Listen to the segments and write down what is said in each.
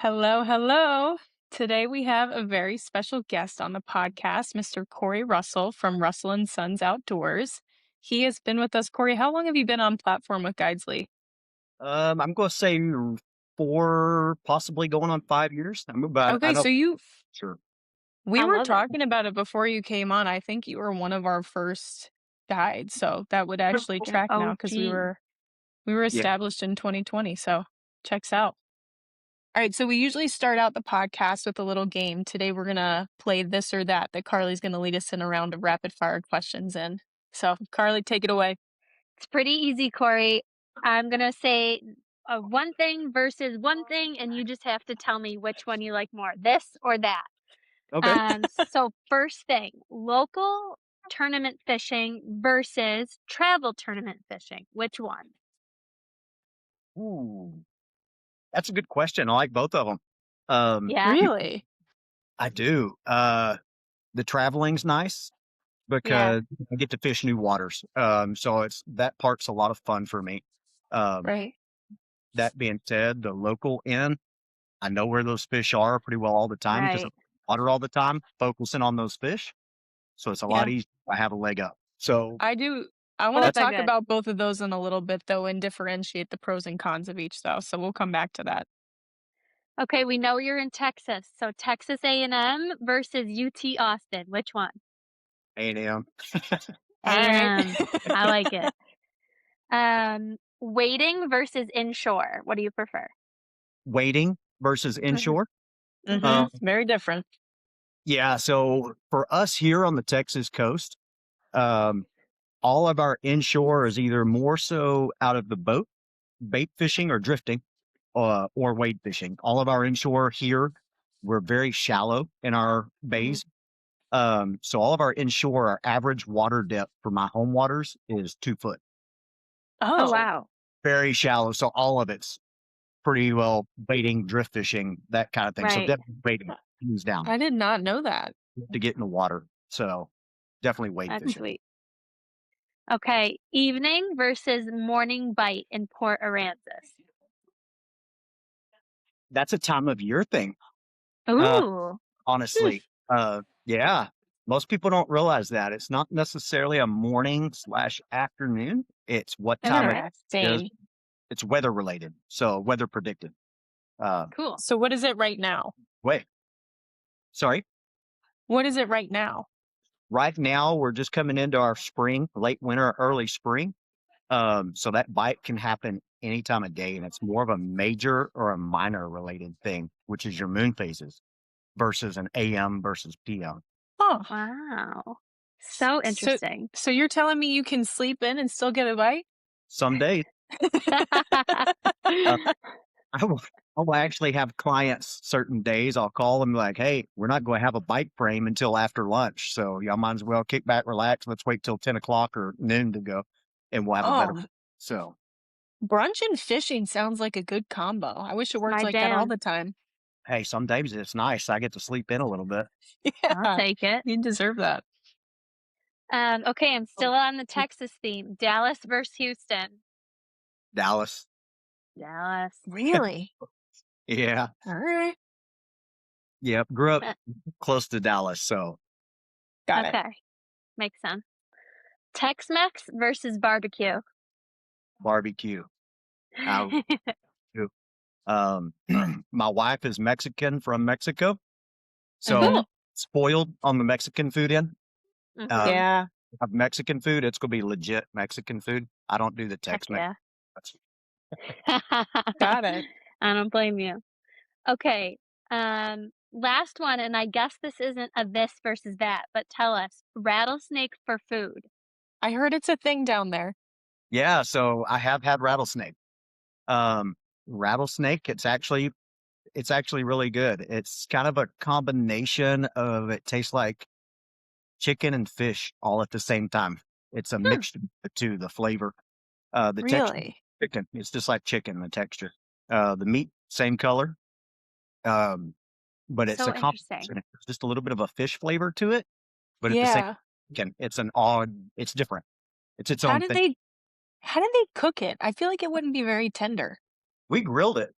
Hello, hello. Today we have a very special guest on the podcast, Mr. Corey Russell from Russell and Sons Outdoors. He has been with us. Corey, how long have you been on platform with Guidesley? I'm going to say 4, possibly going on 5 years. But I Okay, don't so sure. we I were love it. talking about it before you came on. I think you were one of our first guides, so that would actually track now because we OG. were Yeah. established in 2020. So checks out. All right, so we usually start out the podcast with a little game. Today we're gonna play this or that Carly's gonna lead us in a round of rapid fire questions in. So Carly, take it away. It's pretty easy, Corey. I'm gonna say one thing versus one thing, and you just have to tell me which one you like more, this or that. Okay. So first thing, local tournament fishing versus travel tournament fishing. Which one? Ooh, that's a good question. I like both of them. Um, Yeah, Really? I do. The traveling's nice yeah, because I get to fish new waters. So that part's a lot of fun for me. Um, Right. that being said, the local end, I know where those fish are pretty well all the time because I'm right. water all the time, focusing on those fish. So it's a lot Yeah. easier. I have a leg up. So I do. I want to Both that's are talk good. about both of those in a little bit though and differentiate the pros and cons of each though. So we'll come back to that. Okay, we know you're in Texas. So Texas A&M versus UT Austin. Which one? A&M. All right. I like it. Wading versus inshore. What do you prefer? Wading versus inshore. Mm-hmm. Um, Very different. yeah, so for us here on the Texas coast, um, all of our inshore is either more so out of the boat, bait fishing or drifting, or wade fishing. All of our inshore here, we're very shallow in our Mhm. bays. So all of our inshore, our average water depth for my home waters is 2 foot. Oh, Oh, wow. Very shallow. So all of it's pretty well baiting, drift fishing, that kind of thing. So Right. definitely wading moves down I did not know that. to get in the water. So definitely wade That's fishing. sweet. Okay, evening versus morning bite in Port Aransas. That's a time of year thing. Uh, Ooh. honestly, yeah, most people don't realize that it's not necessarily a morning/afternoon. It's what time it Okay, is. Interesting. It's weather related. So weather predicted. Uh, cool. So what is it right now? wait, sorry. What is it right now? Right now, we're just coming into our spring, late winter, early spring. So that bite can happen any time of day, and it's more of a major or a minor related thing, which is your moon phases versus an AM versus PM. Huh. Wow. So So interesting. so you're telling me you can sleep in and still get a bite? Some days, uh, I will, I will actually have clients certain days. I'll call them like, "Hey, we're not going to have a bite frame until after lunch, so y'all might as well kick back, relax. Let's wait till 10 o'clock or noon to go, and we'll have a better." Oh, So, brunch and fishing sounds like a good combo. I wish it It's worked my like that all jam. the time. hey, some days it's nice. I get to sleep in a little bit. I'll Yeah, take it. you deserve that. Okay, I'm still on the Texas theme. Dallas versus Houston. Dallas. Dallas. Really? Yeah. All right. Yep. Grew up close to Dallas, so Got it. Okay, makes sense. Tex-Mex versus barbecue. barbecue. I do. Um, my wife is Mexican from Mexico, so Mhm. Cool. spoiled on the Mexican food end. Mhm. Um, Yeah, of Mexican food, it's gonna be legit Mexican food. I don't do the Heck Tex-Mex. yeah. That's- got it. I don't blame you. Okay, last one, and I guess this isn't a this versus that, but tell us, rattlesnake for food. I heard it's a thing down there. Yeah, so I have had rattlesnake. Um, rattlesnake, it's actually really good. It's kind of a combination of it tastes like chicken and fish all at the same time. It's a Hmm, mixture of the two, the flavor. The texture, Really? chicken. It's just like chicken, the texture. The meat, same color. Um, but it's a so interesting. combination. It's just a little bit of a fish flavor to it, but at the same Yeah. again, it's different. It's its How own did thing. they how did they cook it? I feel like it wouldn't be very tender. We grilled it.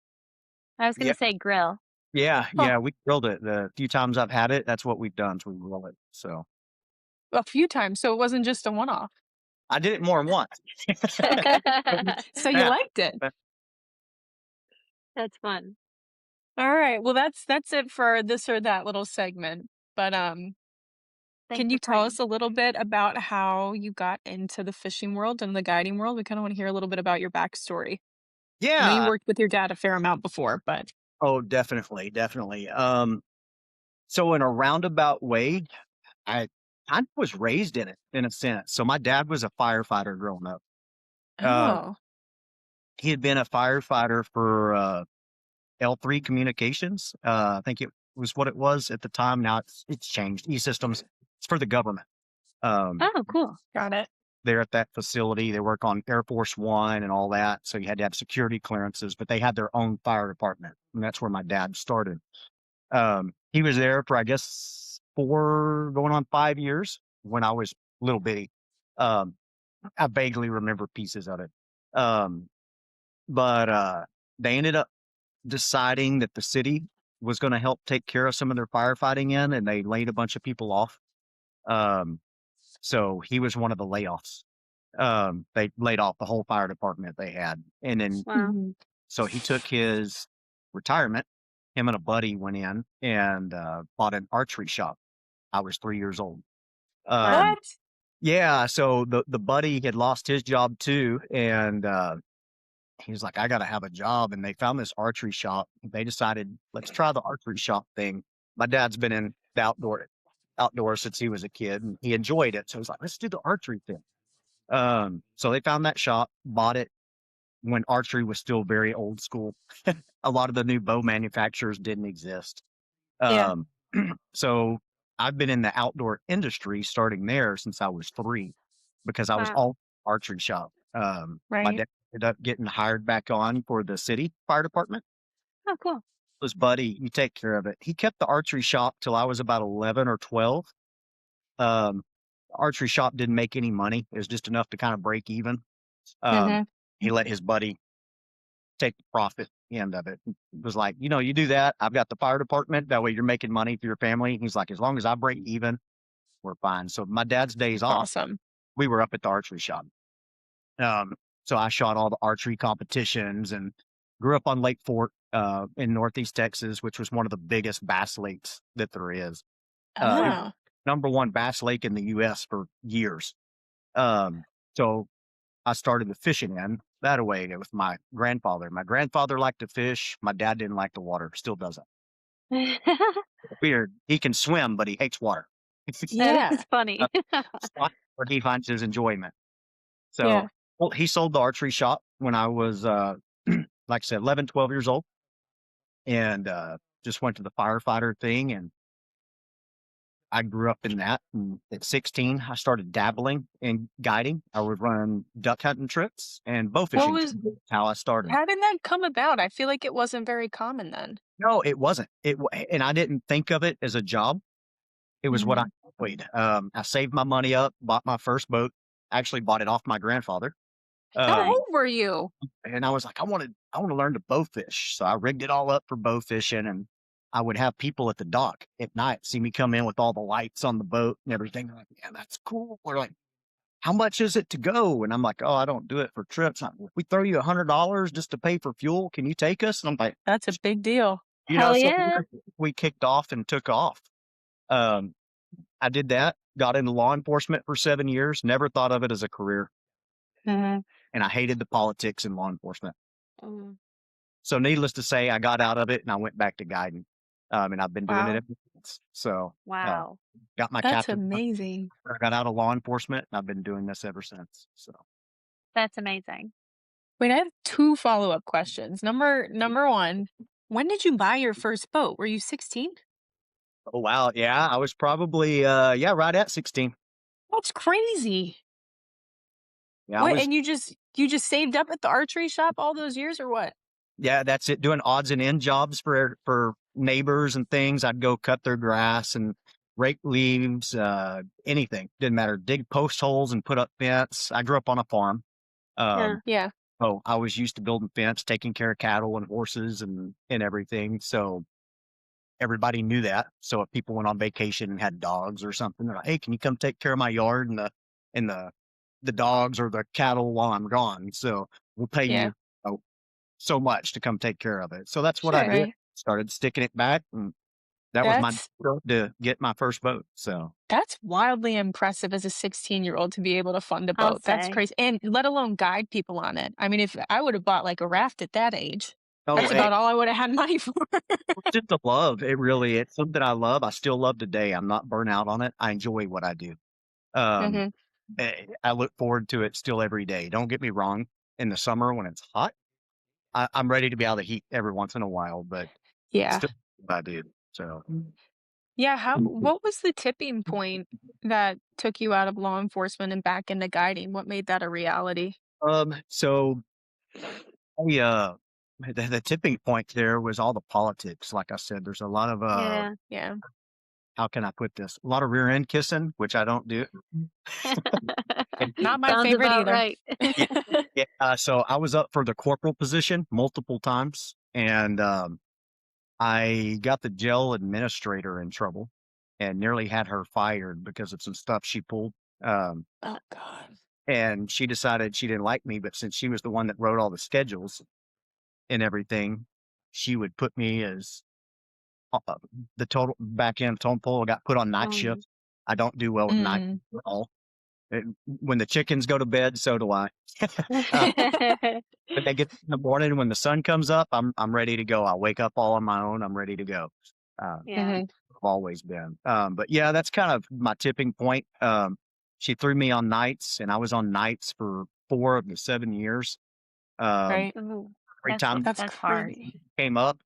I was Yeah. gonna say grill. Yeah, Huh. yeah, we grilled it. The few times I've had it, that's what we've done. Is we grill it. So A few times, so it wasn't just a one-off. I did it more than once. Okay. So you Yeah. liked it. That's fun. Alright, well, that's it for this or that little segment, but, Thanks can for you tell playing. us a little bit about how you got into the fishing world and the guiding world? We kinda wanna hear a little bit about your backstory. I know you Yeah. worked with your dad a fair amount before, but Oh, definitely, definitely. So in a roundabout way, I kind of was raised in it in a sense. So my dad was a firefighter growing up. Uh, oh, he had been a firefighter for L3 Communications. I think it was what it was at the time. Now it's changed. E-Systems. It's for the government. Um, Oh, cool. got it. they're at that facility. They work on Air Force One and all that. So you had to have security clearances, but they had their own fire department, and that's where my dad started. He was there for I guess 4 going on 5 years when I was little bitty. Um, I vaguely remember pieces of it. Um, but they ended up deciding that the city was gonna help take care of some of their firefighting in, and they laid a bunch of people off. Um, so he was one of the layoffs. They laid off the whole fire department they had, and then Wow. Mhm. so he took his retirement. Him and a buddy went in and bought an archery shop. I was 3 years old. Wow. Um, What? yeah, so the buddy had lost his job too, and he was like, "I got to have a job." And they found this archery shop. They decided, let's try the archery shop thing. My dad's been in the outdoors since he was a kid, and he enjoyed it. So he was like, let's do the archery thing. So they found that shop, bought it when archery was still very old school. A lot of the new bow manufacturers didn't exist. Yeah, Um, so I've been in the outdoor industry starting there since I was 3 because I was Wow. all archery shop. My right. dad ended up getting hired back on for the city fire department. Oh, cool. This buddy, you take care of it. He kept the archery shop till I was about 11 or 12. Um, archery shop didn't make any money. It was just enough to kind of break even. Um, Mhm. he let his buddy take the profit end of it. It was like, you do that. I've got the fire department. That way you're making money for your family. He's like, as long as I break even, we're fine. So my dad's days That's off, awesome. we were up at the archery shop. Um, so I shot all the archery competitions and grew up on Lake Fort in Northeast Texas, which was one of the biggest bass lakes that there is. It was Oh, number one bass lake in the U.S. for years. Um, so I started the fishing end that way with my grandfather. My grandfather liked to fish. My dad didn't like the water, still doesn't. Weird. He can swim, but he hates water. That yeah, is funny. Spot where he finds his enjoyment. yeah. So, well, he sold the archery shop when I was, like I said, 11, 12 years old, and just went to the firefighter thing. And I grew up in that. And at 16, I started dabbling in guiding. I would run duck hunting trips and bow What fishing was trips. That's how I started. how did that come about? I feel like it wasn't very common then. No, it wasn't. And I didn't think of it as a job. It was what I Mhm. enjoyed. I saved my money up, bought my first boat. Actually, bought it off my grandfather. How Um, old were you? and I was like, I want to learn to bow fish. So I rigged it all up for bow fishing, and I would have people at the dock at night see me come in with all the lights on the boat and everything. They're like, yeah, that's cool. We're like, how much is it to go? And I'm like, oh, I don't do it for trips. If we throw you $100 just to pay for fuel, can you take us? And I'm like, That's a big deal. Hell so yeah. we kicked off and took off. Um, I did that, got into law enforcement for 7 years, never thought of it as a career. Mhm. And I hated the politics in law enforcement. Mm, So needless to say, I got out of it and I went back to guiding. And I've been doing it Wow, ever since. So uh, wow. got my that's captain. amazing. I got out of law enforcement and I've been doing this ever since. So, That's amazing. Wait, I have 2 follow-up questions. Number 1, when did you buy your first boat? Were you 16? oh wow, yeah, I was probably right at 16. That's crazy. Yeah, I What, was and you just saved up at the archery shop all those years or what? yeah, that's it. Doing odds and end jobs for neighbors and things. I'd go cut their grass and rake leaves, anything. Didn't matter. Dig post holes and put up fence. I grew up on a farm. Yeah. Um, Yeah. oh, I was used to building fence, taking care of cattle and horses and everything. So everybody knew that. So if people went on vacation and had dogs or something, they're like, "Hey, can you come take care of my yard and the dogs or the cattle while I'm gone? So we'll pay Yeah. you so much to come take care of it." So that's what I Sure. did. Right. Started sticking it back, and that was my That's to get my first boat. So that's wildly impressive as a 16-year-old to be able to fund a I'll boat. That's say. crazy, and let alone guide people on it. I mean, if I would have bought, like, a raft at that age, oh, that's hey, about all I would have had money for. just a love. It really it's something I love. I still love today. I'm not burnt out on it. I enjoy what I do. Um, Mhm. I look forward to it still every day. Don't get me wrong. In the summer when it's hot, I'm ready to be out of the heat every once in a while, but Yeah. still what I do. So, Yeah, what was the tipping point that took you out of law enforcement and back into guiding? What made that a reality? so I, the tipping point there was all the politics. Like I said, there's a lot of Yeah. Yeah. how can I put this? A lot of rear end kissing, which I don't do. And, Not my Sounds favorite about either. right. yeah, yeah. So I was up for the corporal position multiple times, and I got the jail administrator in trouble and nearly had her fired because of some stuff she pulled. Um, Oh god. and she decided she didn't like me, but since she was the one that wrote all the schedules and everything, she would put me as the total back end totem pole. I got put on night Um, shift. I don't do well with night Mm. at all. When the chickens go to bed, so do I. uh, when they get in the morning, when the sun comes up, I'm ready to go. I wake up all on my own. I'm ready to go. Uh, yeah. Mhm. I've always been. But yeah, that's kind of my tipping point. She threw me on nights, and I was on nights for 4 of the 7 years. Um, Right? Ooh, every time That's that's hard. crazy. came up,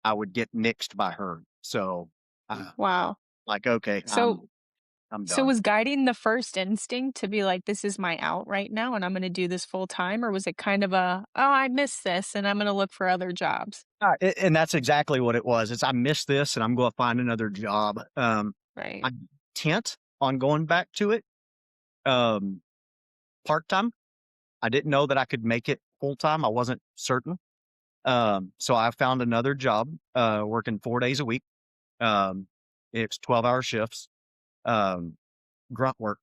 I would get nixed by her. So, uh, Wow. like, okay, So I'm so done. was guiding the first instinct to be like, "This is my out right now, and I'm gonna do this full time," or was it kind of a, "Oh, I miss this, and I'm gonna look for other jobs?" And that's exactly what it was. It's I miss this, and I'm going to find another job. Right. I'm intent on going back to it um, part time. I didn't know that I could make it full time. I wasn't certain. So I found another job working 4 days a week. Um, it's 12-hour shifts, um, grunt work.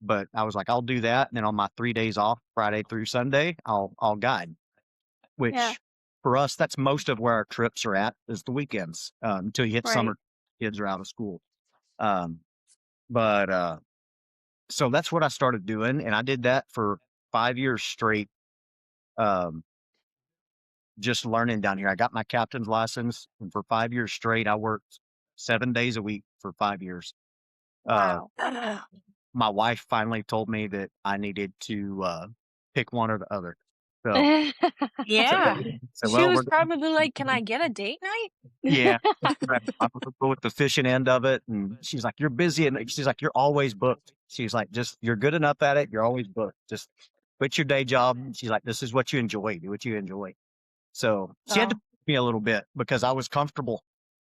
But I was like, I'll do that. And then on my 3 days off, Friday through Sunday, I'll guide. Yeah. Which for us, that's most of where our trips are at is the weekends until you hit Right. summer, kids are out of school. Um, but so that's what I started doing, and I did that for 5 years straight. Um, just learning down here. I got my captain's license, and for 5 years straight, I worked 7 days a week for 5 years. Uh, Wow. my wife finally told me that I needed to pick one or the other. So, so, Yeah. so She well, was we're probably like, "Can I get a date night?" yeah. Right. I'm gonna go with the fishing end of it, and she's like, "You're busy," and she's like, "You're always booked." She's like, "Just you're good enough at it. You're always booked. Just quit your day job." She's like, "This is what you enjoy. Do what you enjoy." So she had to Oh, push me a little bit because I was comfortable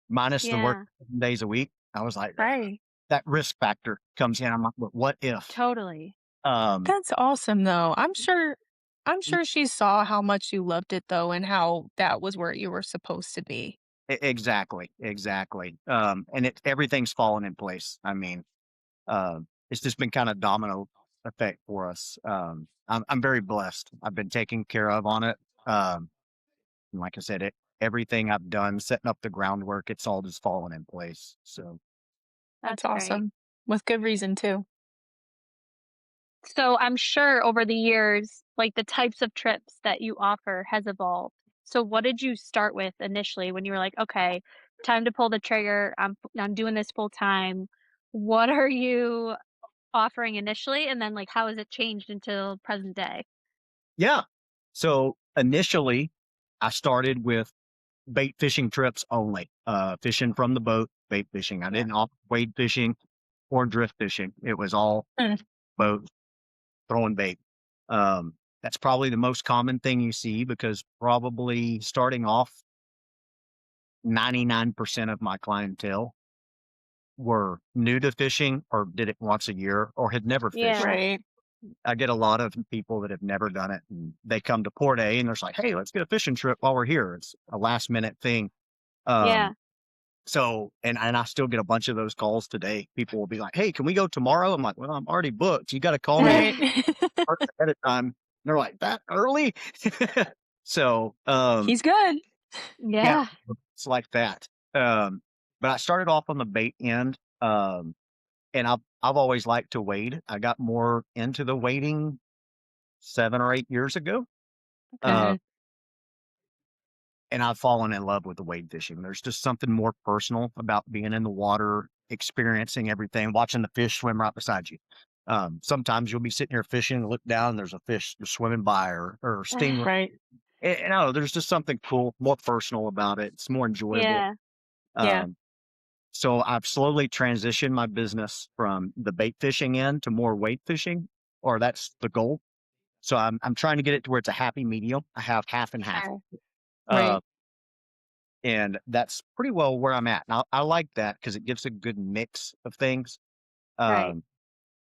minus the work Yeah, 7 days a week. I was like, right. that risk factor comes in. I'm like, "But what if?" totally. Um, That's awesome, though. I'm sure she saw how much you loved it, though, and how that was where you were supposed to be. exactly, exactly. And everything's fallen in place. I mean, it's just been kind of domino effect for us. I'm very blessed. I've been taken care of on it. Um, and like I said, everything I've done, setting up the groundwork, it's all just fallen in place. So That's That's great. awesome. With good reason, too. So I'm sure over the years, like the types of trips that you offer has evolved. So what did you start with initially when you were like, okay, time to pull the trigger. I'm doing this full time. What are you offering initially? And then like how has it changed until present day? yeah. So initially, I started with bait fishing trips only, fishing from the boat, bait fishing. I Yeah. didn't offer wade fishing or drift fishing. It was all Mm. boat throwing bait. That's probably the most common thing you see because probably starting off 99% of my clientele were new to fishing or did it once a year or had never fished. Yeah. Right. I get a lot of people that have never done it and they come to Port A and they're like, "Hey, let's get a fishing trip while we're here." It's a last minute thing. Um, Yeah. So, and I still get a bunch of those calls today. People will be like, "Hey, can we go tomorrow?" I'm like, "Well, I'm already booked. You got to call me Right. ahead of time." And they're like, "That early?" So, He's good. yeah, Yeah. it's like that. Um, but I started off on the bait end, and I've always liked to wade. I got more into the wading 7 or 8 years ago. Okay. Uh, Mhm. and I've fallen in love with the wade fishing. There's just something more personal about being in the water, experiencing everything, watching the fish swim right beside you. Sometimes you'll be sitting here fishing, look down, and there's a fish swimming by or stingray. Right. And I don't know, there's just something cool, more personal about it. It's more enjoyable. Yeah. Yeah. Um, so I've slowly transitioned my business from the bait fishing end to more weight fishing, or that's the goal. So I'm trying to get it to where it's a happy medium. I have half and half. Sure. Uh, Right. and that's pretty well where I'm at. And I like that because it gives a good mix of things. Right. Um,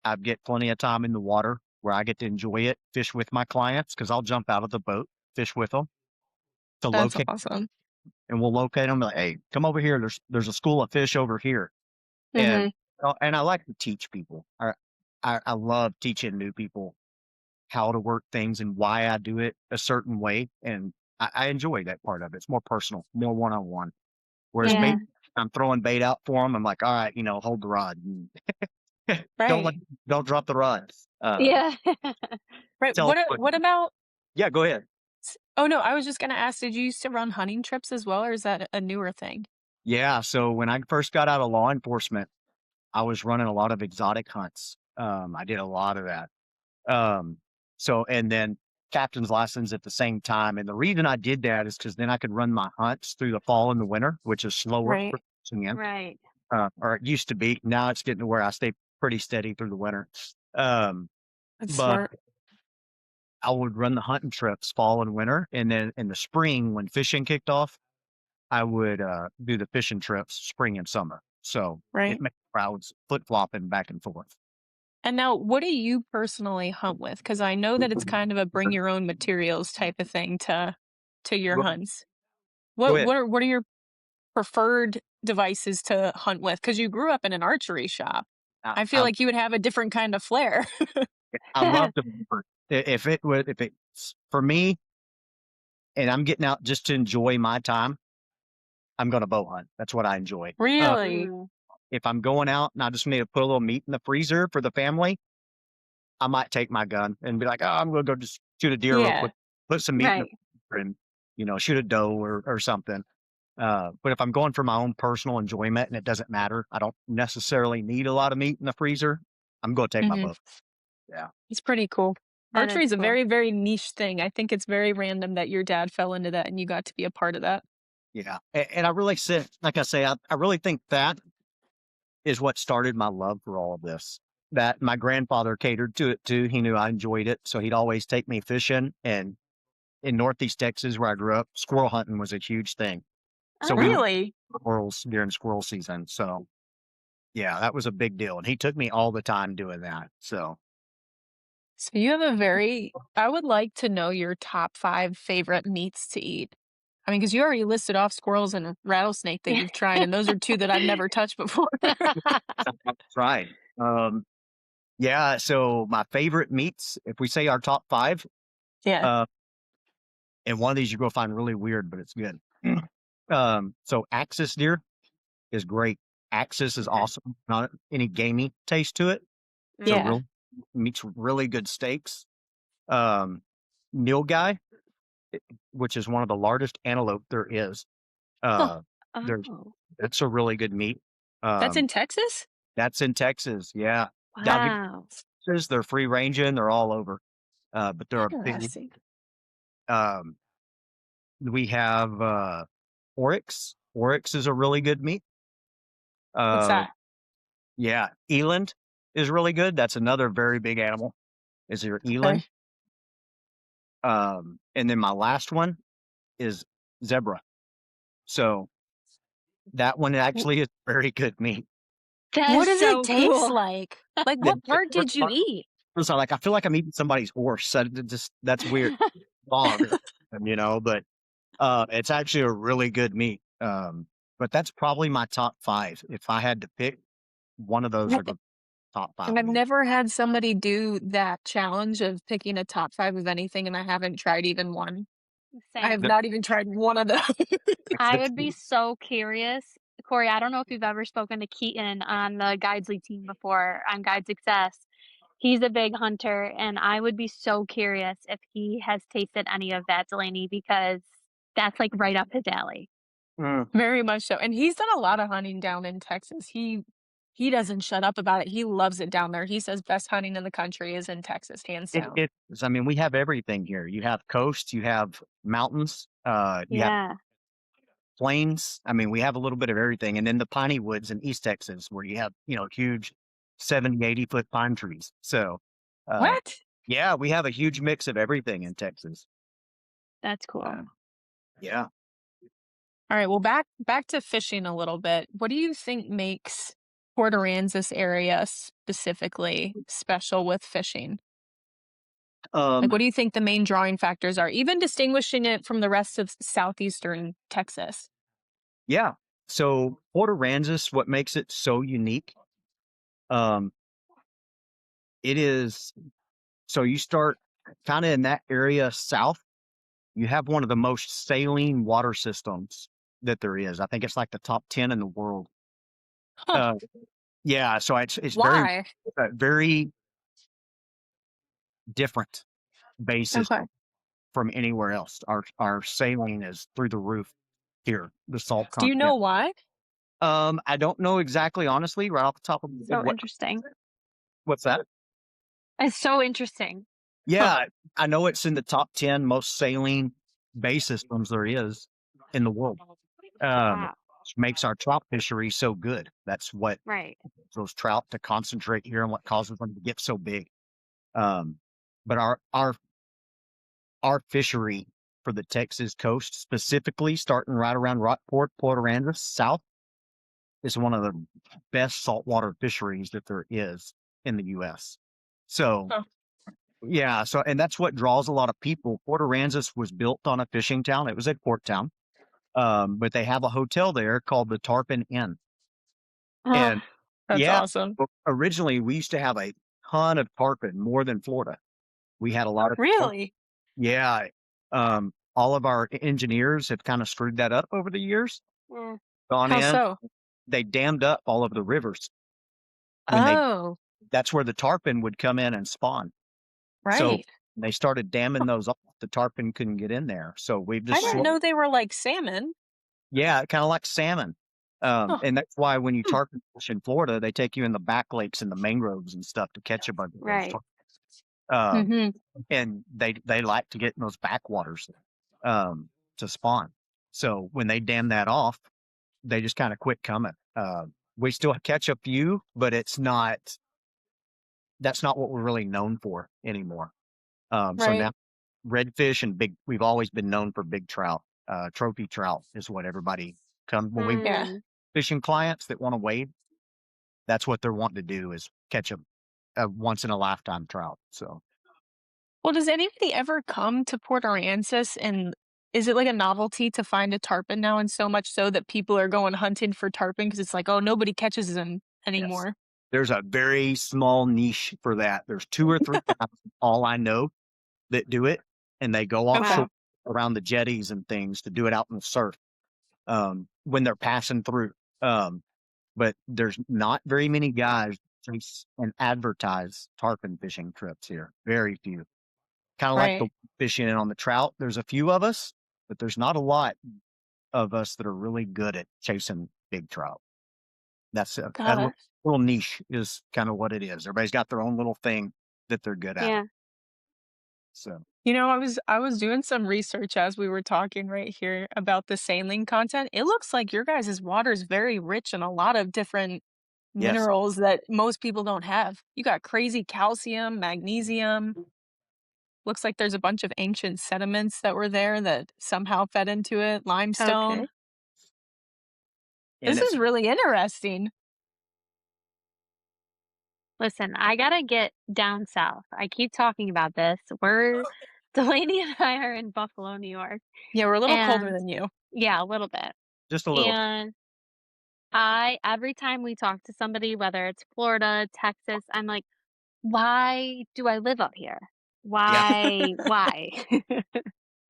I get plenty of time in the water where I get to enjoy it, fish with my clients because I'll jump out of the boat, fish with them to That's locate, awesome. and we'll locate them. Like, hey, come over here. There's a school of fish over here, and Mhm. and I like to teach people. I love teaching new people how to work things and why I do it a certain way, and I enjoy that part of it. It's more personal, more one on one. Whereas Yeah. bait, I'm throwing bait out for them. I'm like, all right, hold the rod. don't let, Right. don't drop the rod. Yeah. Right. Tell 'em What about yeah, go ahead. oh, no, I was just gonna ask, did you used to run hunting trips as well, or is that a newer thing? Yeah. So when I first got out of law enforcement, I was running a lot of exotic hunts. I did a lot of that. Um, and then captain's license at the same time. And the reason I did that is because then I could run my hunts through the fall and the winter, which is slower Right. for in, Right. or it used to be. Now it's getting to where I stay pretty steady through the winter. Um, That's but smart. I would run the hunting trips fall and winter, and then in the spring when fishing kicked off, I would do the fishing trips spring and summer. So it Right. makes crowds flip flopping back and forth. And now what do you personally hunt with? Because I know that it's kind of a bring your own materials type of thing to your Go, hunts. go What ahead. what are your preferred devices to hunt with? Because you grew up in an archery shop. I, I feel I, like you would have a different kind of flair. I love to if it's for me and I'm getting out just to enjoy my time, I'm going to bow hunt. That's what I enjoy. Really? Mm. If I'm going out and I just need to put a little meat in the freezer for the family, I might take my gun and be like, "Oh, I'm gonna go just shoot a deer real Yeah. quick, put some meat in the Right. freezer and, shoot a doe or something." But if I'm going for my own personal enjoyment and it doesn't matter, I don't necessarily need a lot of meat in the freezer, I'm gonna take my Mhm. bow. Yeah, It's pretty cool. That Archery is is a cool. very, very niche thing. I think it's very random that your dad fell into that and you got to be a part of that. yeah. And I really said, like I say, I really think that is what started my love for all of this. That my grandfather catered to it too. He knew I enjoyed it, so he'd always take me fishing. And in Northeast Texas, where I grew up, squirrel hunting was a huge thing. So we would Oh. Really? squirrels during squirrel season. So yeah, that was a big deal. And he took me all the time doing that. So So you have a very I would like to know your top 5 favorite meats to eat. I mean, because you already listed off squirrels and rattlesnake that you've tried, and those are 2 that I've never touched before. that's right. Yeah. So my favorite meats, if we say our top five, Yeah. uh, and one of these you're gonna find really weird, but it's good. So axis deer is great. Axis is Okay. awesome. Not any gamey taste to it. So Mm. Yeah. real meats really good steaks. Um, Nilgai, i- which is one of the largest antelope there is. Huh. Uh, there's Oh. that's a really good meat. That's Um, in Texas? that's in Texas. Yeah, I'll give Wow. you they're free ranging. They're all over. But they're a big. Interesting. Um, we have oryx. Oryx is a really good meat. What's Uh, that? yeah, eland is really good. That's another very big animal. Is your Okay. eland? And then my last one is zebra. So that one W actually is very good meat. That what is does it so taste cool. like? Like, Yeah, what part did you eat? so like I feel like I'm eating somebody's horse. So that's weird. Dog, but it's actually a really good meat. but that's probably my top 5. If I had to pick, one of those are the top 5 And of I've me. never had somebody do that challenge of picking a top 5 of anything, and I haven't tried even one. I have Same. The not even tried one of those. I the would be so curious. Corey, I don't know if you've ever spoken to Keaton on the Guidesley team before on Guide Success. He's a big hunter, and I would be so curious if he has tasted any of that, Delaney, because that's like right up his alley. Mm. Very much so, and he's done a lot of hunting down in Texas. He doesn't shut up about it. He loves it down there. He says best hunting in the country is in Texas, hands down. It is. I mean, we have everything here. You have coast, you have mountains, you have Yeah. plains. I mean, we have a little bit of everything. And then the piney woods in East Texas, where you have, huge 70, 80-foot pine trees. So, uh, What? yeah, we have a huge mix of everything in Texas. That's cool. Uh, yeah. Alright, well, back to fishing a little bit. What do you think makes Port Aransas area specifically special with fishing? Like, Um, what do you think the main drawing factors are, even distinguishing it from the rest of southeastern Texas? yeah. So Port Aransas, what makes it so unique, um, it is so you start kind of in that area south, you have one of the most saline water systems that there is. I think it's like the top 10 in the world. Huh, Uh, yeah, so it's why? very different basis Okay. from anywhere else. Our saline is through the roof here, the salt Do you know content. why? I don't know exactly, honestly, right off the top of my head. So interesting. What's that? It's so interesting. Huh, Yeah, I know it's in the top 10 most saline bay systems there is in the world. Wow. Which makes our trout fishery so good. That's what Right. those trout to concentrate here and what causes them to get so big. Um, but our fishery for the Texas coast, specifically starting right around Rockport, Port Aransas South, is one of the best saltwater fisheries that there is in the U.S. So, huh. yeah, and that's what draws a lot of people. Port Aransas was built on a fishing town. It was a port town, but they have a hotel there called the Tarpon Inn. Uh, And That's yeah, awesome. originally we used to have a ton of tarpon, more than Florida. We had a lot of tarpon. Really? Yeah. All of our engineers have kind of screwed that up over the years. mm, Gone How in, so? they dammed up all of the rivers when Oh, that's where the tarpon would come in and spawn. So right. they started damming those off. The tarpon couldn't get in there. So we've I just didn't know they were like salmon. yeah, kind of like salmon. Huh. And that's why when you Hmm. tarpon fish in Florida, they take you in the back lakes and the mangroves and stuff to catch a bunch of those. right. Um, Mhm. and they like to get in those backwaters um, to spawn. So when they dam that off, they just kind of quit coming. We still catch a few, but that's not what we're really known for anymore. So now Right. redfish and we've always been known for big trout. Trophy trout is what everybody come when we Yeah. Mm. fishing clients that want to wade. That's what they're wanting to do is catch a once in a lifetime trout. So Well, does anybody ever come to Port Aransas, and is it like a novelty to find a tarpon now, and so much so that people are going hunting for tarpon because it's like, "Oh, nobody catches them yes, anymore." there's a very small niche for that. There's 2 or 3 guys, all I know, that do it, and they go Okay. offshore Wow. around the jetties and things to do it out in the surf when they're passing through. Um, but there's not very many guys chase and advertise tarpon fishing trips here. Very few. Kind of like the Right. fishing on the trout. There's a few of us, but there's not a lot of us that are really good at chasing big trout. That's a Got it. little niche is kind of what it is. Everybody's got their own little thing that they're good at. Yeah. So I was doing some research as we were talking right here about the saline content. It looks like your guys' water is very rich in a lot of different yes, minerals that most people don't have. You got crazy calcium, magnesium. Looks like there's a bunch of ancient sediments that were there that somehow fed into it, limestone. Okay. and This it's is really interesting. Listen, I gotta get down south. I keep talking about this. We're Delaney and I are in Buffalo, New York. Yeah, we're a little colder And than you. yeah, a little bit. just a little. And Every time we talk to somebody, whether it's Florida, Texas, I'm like, "Why do I live up here? Yeah. Why?"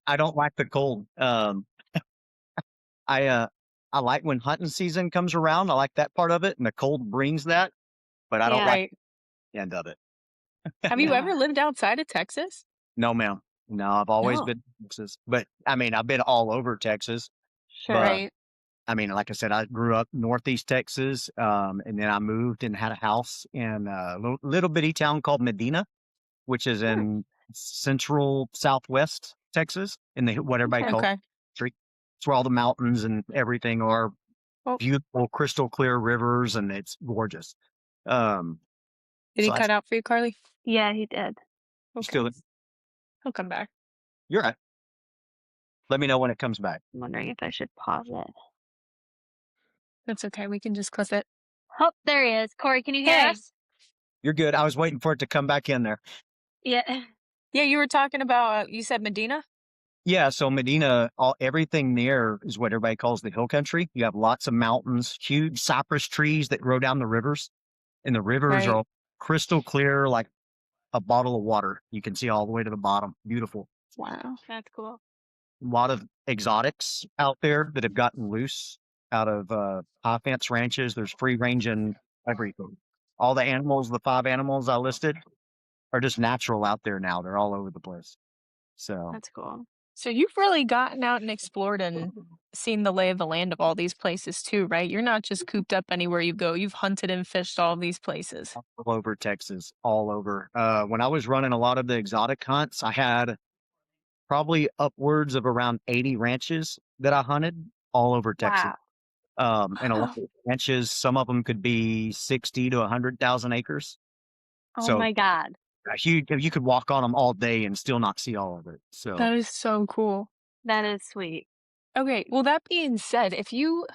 I don't like the cold. I, uh, I like when hunting season comes around. I like that part of it, and the cold brings that, but I don't Yeah, like Right. the end of it. Have you yeah, ever lived outside of Texas? No, ma'am. No, I've always No. been in Texas, but I mean, I've been all over Texas, sure. but Right. I mean, like I said, I grew up Northeast Texas, and then I moved and had a house in a little bitty town called Medina, which is Hmm, in central Southwest Texas, in the what everybody okay. calls Okay. country. It's where all the mountains and everything are, Well, beautiful, crystal clear rivers, and it's gorgeous. Um, did he so cut that's out for you, Carly? Yeah, he did. Okay. still He'll come back. you're right. Let me know when it comes back. I'm wondering if I should pause it. That's okay. We can just clip it. Oh, there he is. Corey, can you hear Hey. us? You're good. I was waiting for it to come back in there. Yeah. Yeah, you were talking about, you said Medina? Yeah, so Medina, everything there is what everybody calls the hill country. You have lots of mountains, huge cypress trees that grow down the rivers, and the rivers Right. are crystal clear, like a bottle of water. You can see all the way to the bottom. Beautiful. Wow. That's cool. A lot of exotics out there that have gotten loose out of high fence ranches. There's free ranging everything. All the animals, the 5 animals I listed, are just natural out there now. They're all over the place. So That's cool. So you've really gotten out and explored and seen the lay of the land of all these places too, right? You're not just cooped up anywhere you go. You've hunted and fished all these places. all over Texas, all over. When I was running a lot of the exotic hunts, I had probably upwards of around 80 ranches that I hunted all over Texas. Wow. And a lot Wow. of ranches, some of them could be 60 to 100,000 acres. Oh So my God. you could walk on them all day and still not see all of it. So That is so cool. That is sweet. Okay, well that being said, if you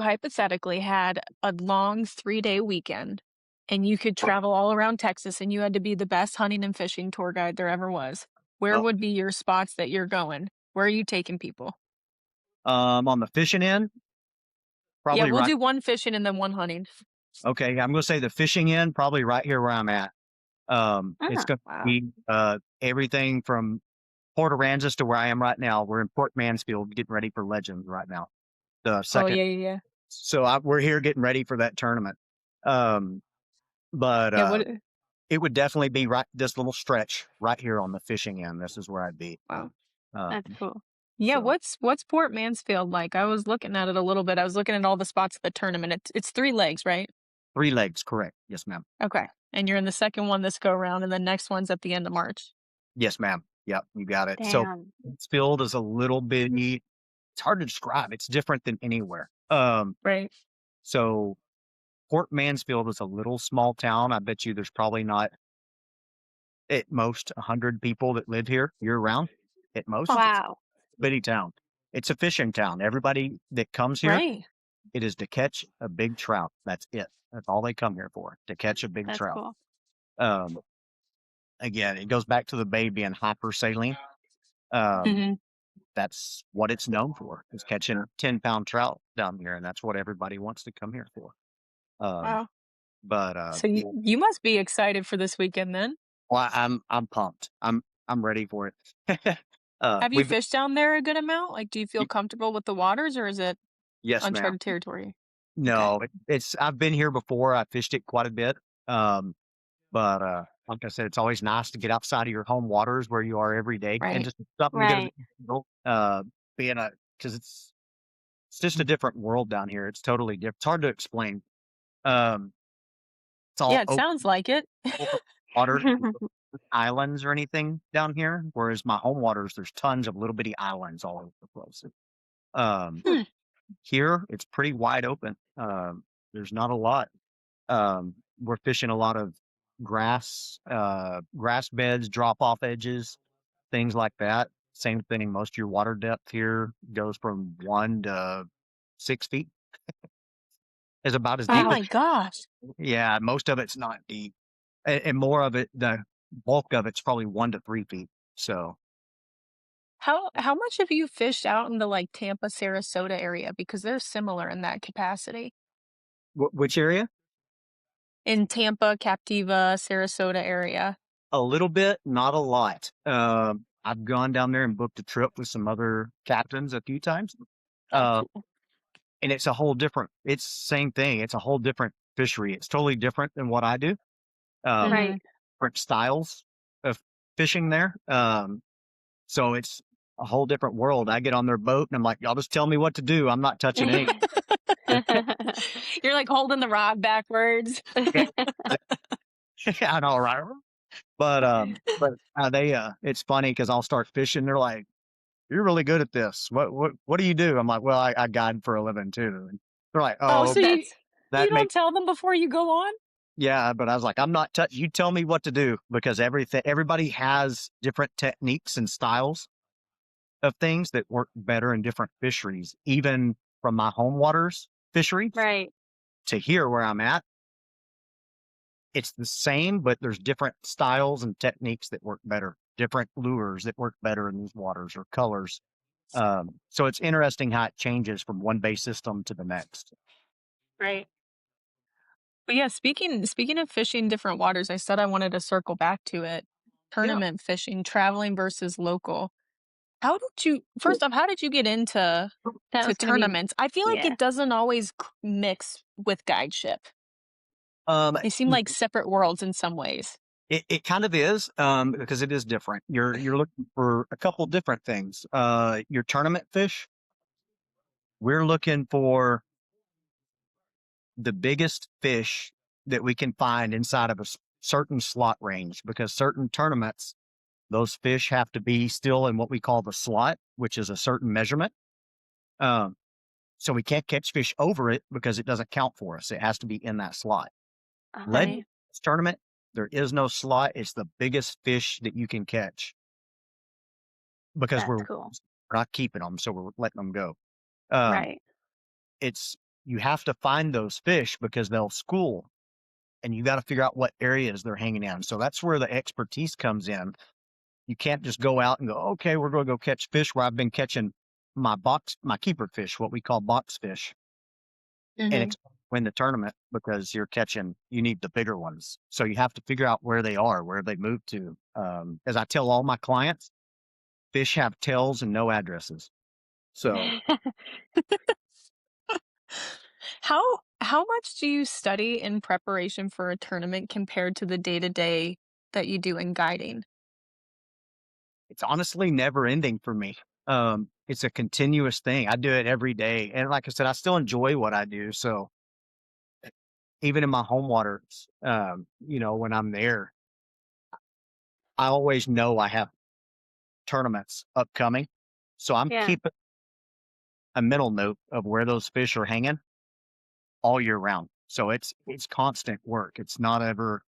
hypothetically had a long 3-day weekend and you could travel all around Texas and you had to be the best hunting and fishing tour guide there ever was, where uh, would be your spots that you're going? Where are you taking people? on the fishing end, Yeah, probably we'll right. do one fishing and then one hunting. Okay, I'm going to say the fishing end, probably right here where I'm at. It's Ah, going to Wow. be everything from Port Aransas to where I am right now. We're in Port Mansfield getting ready for Legends right now. The Oh second. yeah, yeah, yeah. So we're here getting ready for that tournament. Um, but Yeah, what it would definitely be right this little stretch right here on the fishing end. This is where I'd be. wow. Uh, that's cool. Yeah, so what's Port Mansfield like? I was looking at it a little bit. I was looking at all the spots of the tournament. It's 3 legs, right? 3 legs, correct? Yes, ma'am. Okay. And you're in the second one this go around, and the next one's at the end of March. Yes, ma'am. Yep, you got it. So Damn. Mansfield is a little bit. It's hard to describe. It's different than anywhere. Right. So Port Mansfield is a little small town. I bet you there's probably not at most 100 people that live here year round. At most, it's a Wow. bitty town. It's a fishing town. Everybody that comes here, Right. it is to catch a big trout. That's it. That's all they come here for, to catch a big That's trout. cool. Um, Again, it goes back to the bay being hypersaline. Um, Mhm. that's what it's known for, is catching a 10-pound trout down here, and that's what everybody wants to come here for. Um, Wow. but So yeah, you must be excited for this weekend then. well, I'm pumped. I'm ready for it. Have you We've fished down there a good amount? Like, do you feel y- comfortable with the waters, or is it yes, ma'am. uncharted territory? Okay. No, it's I've been here before. I fished it quite a bit. Um, but like I said, it's always nice to get outside of your home waters where you are every day and Right. just something to get Right. a being a because it's just a different world down here. It's totally different. It's hard to explain. Um, it's Yeah, all it sounds like it. open water, islands or anything down here. Whereas my home waters, there's tons of little bitty islands all over the place. Um, Hmm. Here it's pretty wide open. There's not a lot. We're fishing a lot of grass beds, drop off edges, things like that. Same thing. Most of your water depth here goes from 1 to 6 feet. Is about as Oh deep as Wow. my gosh. yeah. Most of it's not deep, and more of it, the bulk of it's probably 1 to 3 feet. So How much have you fished out in the like Tampa, Sarasota area? Because they're similar in that capacity. Which area? In Tampa, Captiva, Sarasota area? A little bit, not a lot. I've gone down there and booked a trip with some other captains a few times. Oh, Uh, cool. and it's a whole different, it's same thing. It's a whole different fishery. It's totally different than what I do. Mhm. Right. Different styles of fishing there. So it's a whole different world. I get on their boat and I'm like, y'all just tell me what to do. I'm not touching anything. You're, like, holding the rod backwards. Yeah, I know, right? But it's funny because I'll start fishing. They're like, "You're really good at this. What do you do?" I'm like, "Well, I guide for a living too." And they're like, Oh, "Oh, so okay. That's you That don't makes tell them before you go on? yeah." But I was like, "I'm not touch. You tell me what to do because everybody has different techniques and styles of things that work better in different fisheries. Even from my home waters fisheries right. to here where I'm at, it's the same, but there's different styles and techniques that work better, different lures that work better in these waters or colors. So it's interesting how it changes from one base system to the next. Right. But yeah, speaking of fishing different waters, I said I wanted to circle back to it. Yeah. Tournament fishing, traveling versus local. How did you first off, how did you get into That to was gonna be tournaments? I feel like yeah. it doesn't always mix with guideship. Um, They seem like separate worlds in some ways. it kind of is, because it is different. You're looking for a couple different things. Your tournament fish, we're looking for the biggest fish that we can find inside of a certain slot range because certain tournaments, those fish have to be still in what we call the slot, which is a certain measurement. Um, so we can't catch fish over it because it doesn't count for us. It has to be in that slot. Lead Okay. tournament, there is no slot. It's the biggest fish that you can catch because That's we're cool. not keeping them, so we're letting them go. Um, Right. it's you have to find those fish because they'll school, and you got to figure out what areas they're hanging in. So that's where the expertise comes in. You can't just go out and go, okay, we're going to go catch fish where I've been catching my keeper fish, what we call box fish, and Mhm. win the tournament because you need the bigger ones. So you have to figure out where they are, where they move to. As I tell all my clients, fish have tails and no addresses. So How much do you study in preparation for a tournament compared to the day-to-day that you do in guiding? it's honestly never ending for me. It's a continuous thing. I do it every day. And like I said, I still enjoy what I do. So even in my home waters, when I'm there, I always know I have tournaments upcoming. So I'm Yeah. keeping a mental note of where those fish are hanging all year round. So it's constant work. It's not ever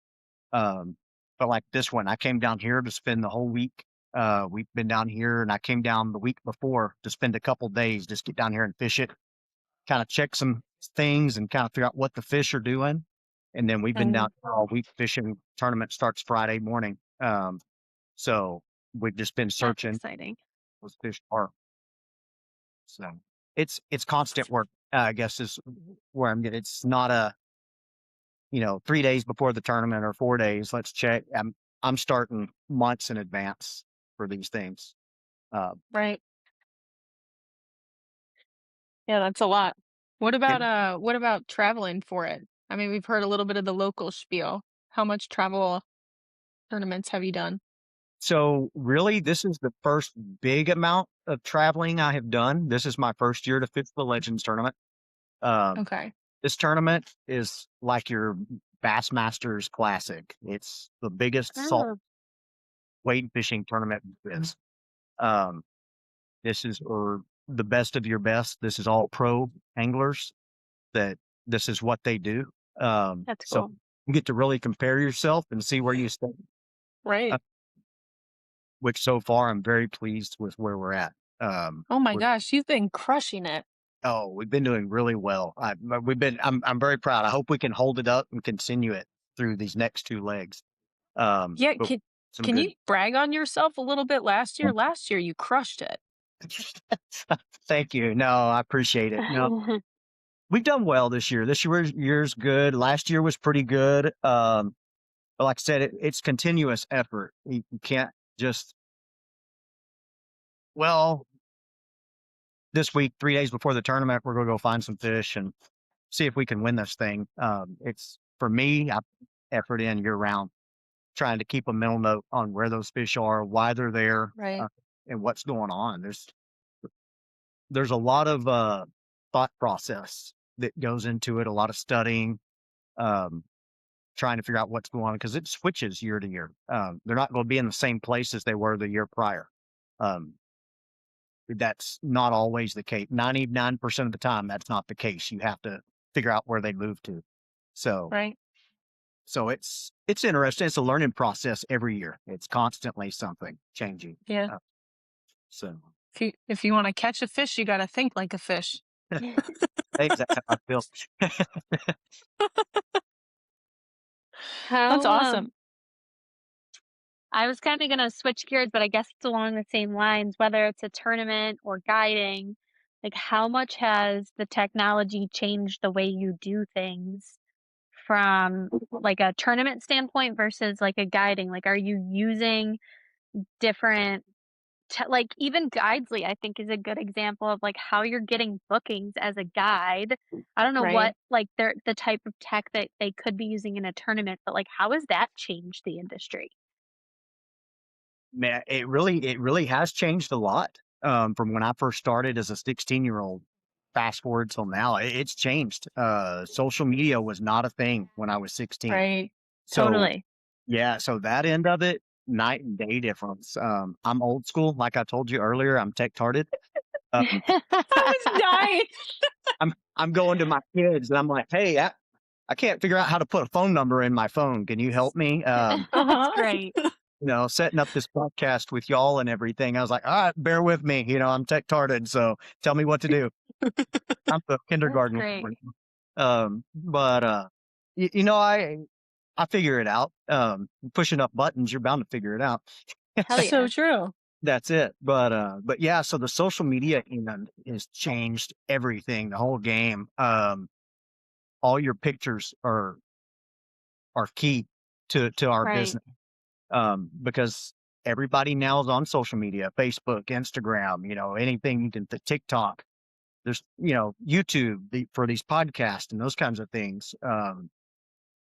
um but like this one, I came down here to spend the whole week. We've been down here and I came down the week before to spend a couple days, just get down here and fish it, kind of check some things and kind of figure out what the fish are doing. And then we've been down Mhm. here all week fishing. Tournament starts Friday morning. So we've just been That's searching exciting. those fish are. So it's constant work, I guess is where I'm getting. It's not 3 days before the tournament or 4 days. Let's check. I'm starting months in advance for these things. Uh, Right. Yeah, that's a lot. it, What about traveling for it? I mean, we've heard a little bit of the local spiel. How much travel tournaments have you done? so really, this is the first big amount of traveling I have done. This is my first year to fish the Legends tournament. Um, Okay. this tournament is like your Bassmasters Classic. It's the biggest salt Oh, wade fishing tournament there is. Um, this is for the best of your best. This is all pro anglers that this is what they do. that's So cool. you get to really compare yourself and see where you stand, uh, Right. which so far I'm very pleased with where we're at. Oh my We're, gosh, you've been crushing it. we've been doing really well. I'm very proud. I hope we can hold it up and continue it through these next two legs. Yeah, But some can you good. brag on yourself a little bit last year? Last year you crushed it. Thank you. No, I appreciate it. No, we've done well this year. Year's good. Last year was pretty good. But like I said, it's continuous effort. You can't just, well, this week, 3 days before the tournament, we're going to go find some fish and see if we can win this thing. It's for me, I effort in year round, trying to keep a mental note on where those fish are, why they're there, Right. and what's going on. There's a lot of thought process that goes into it, a lot of studying, um, trying to figure out what's going on because it switches year to year. They're not going to be in the same place as they were the year prior. Um, that's not always the case. 99% of the time, that's not the case. You have to figure out where they move to. So, Right. so it's interesting. It's a learning process every year. It's constantly something changing. Yeah. So If you want to catch a fish, you got to think like a fish. exactly how I feel. That's How, awesome. I was kind of going to switch gears, but I guess it's along the same lines, whether it's a tournament or guiding. Like, how much has the technology changed the way you do things from like a tournament standpoint versus like a guiding? Like, are you using different like even Guidesly, I think is a good example of like how you're getting bookings as a guide. I don't know what Right. like the type of tech that they could be using in a tournament, but like how has that changed the industry? Man, it really has changed a lot, from when I first started as a 16-year-old. Fast forward till now, it's changed. Social media was not a thing when I was 16. Right. So, Totally. yeah, so that end of it, night and day difference. I'm old school, like I told you earlier, I'm tech-tarded. Um, I was dying. I'm going to my kids and I'm like, "Hey, I can't figure out how to put a phone number in my phone. Can you help me?" That's Uh-huh. great. Setting up this podcast with y'all and everything. I was like, all right, bear with me. I'm tech-tarded, so tell me what to do. I'm the That's kindergarten great. level. But I figure it out. Push enough buttons, you're bound to figure it out. Hell So yeah. true. That's it. But yeah, so the social media has changed everything, the whole game. All your pictures are key to our Right. business. Because everybody now is on social media, Facebook, Instagram, anything you can, TikTok. There's, YouTube for these podcasts and those kinds of things.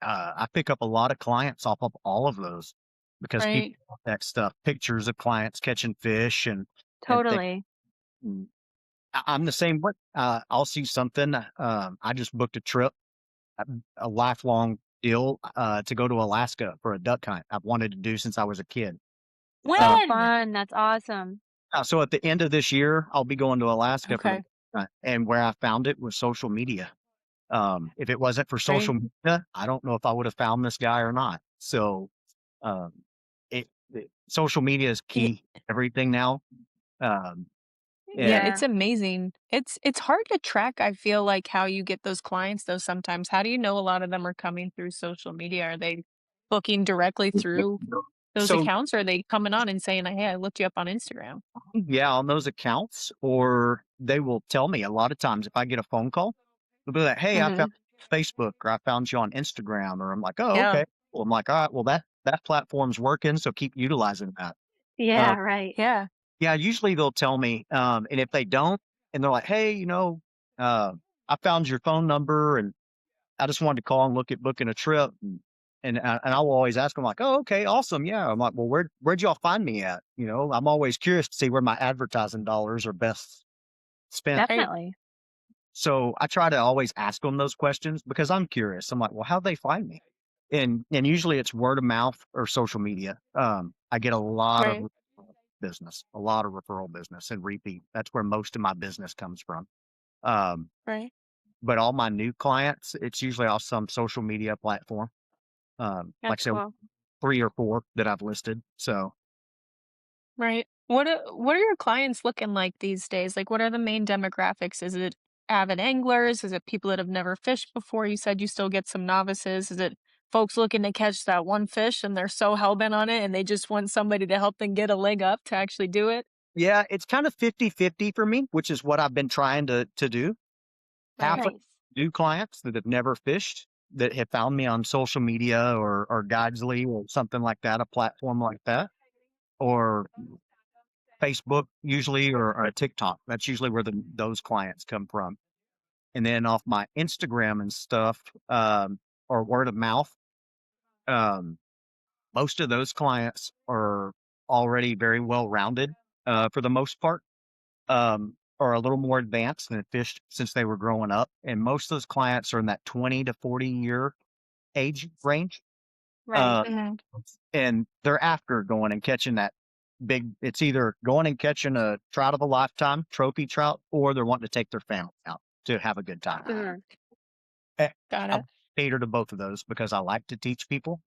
I pick up a lot of clients off of all of those because people Right. want that stuff, pictures of clients catching fish and things. Totally. Mm, I'm the same way. I'll see something. I just booked a trip, a lifelong deal, to go to Alaska for a duck hunt I've wanted to do since I was a kid. Uh, So When? fun. That's awesome. so at the end of this year, I'll be going to Alaska for the Okay. hunt, and where I found it was social media. If it wasn't for social Right. media, I don't know if I would have found this guy or not. So, um, social media is Yeah. key to everything now. Um, Yeah, and it's Yeah. amazing. It's hard to track, I feel like, how you get those clients though sometimes. How do you know a lot of them are coming through social media? Are they booking directly through those so accounts, or are they coming on and saying, "Hey, I looked you up on Instagram"? yeah, on those accounts, or they will tell me a lot of times if I get a phone call, they'll be like, "Hey, I found Mhm. you on Facebook, or I found you on Instagram," or I'm like, "Oh, Yeah. okay." Well, I'm like, "All right, well that platform's working, so keep utilizing that." Uh, Yeah, right. Yeah. yeah, usually they'll tell me, and if they don't, and they're like, "Hey, uh, I found your phone number, and I just wanted to call and look at booking a trip," and I will always ask them like, "Oh, okay, awesome, yeah." I'm like, "Well, where'd y'all find me at?" I'm always curious to see where my advertising dollars are best spent. Right. Definitely. So I try to always ask them those questions because I'm curious. I'm like, "Well, how'd they find me?" And usually it's word of mouth or social media. I get a lot of Right. business, a lot of referral business and repeat. That's where most of my business comes from. Um, Right. but all my new clients, it's usually off some social media platform. Like That's I said, cool. 3 or 4 that I've listed. So, Right. What are your clients looking like these days? Like, what are the main demographics? Is it avid anglers? Is it people that have never fished before? You said you still get some novices. Is it folks looking to catch that one fish and they're so hell-bent on it and they just want somebody to help them get a leg up to actually do it? yeah, it's kind of 50-50 for me, which is what I've been trying to do. Half Right. of Nice. new clients that have never fished that have found me on social media or Guidesly or something like that, a platform like that, or Facebook usually, or TikTok. That's usually where those clients come from. And then off my Instagram and stuff, or word of mouth, um, most of those clients are already very well rounded, for the most part, or a little more advanced and have fished since they were growing up. And most of those clients are in that 20 to 40-year age range. Right. Uh, Mhm. and they're after going and catching that it's either going and catching a trout of a lifetime, trophy trout, or they're wanting to take their family out to have a good time. Mhm. Eh, Got I it. cater to both of those because I like to teach people.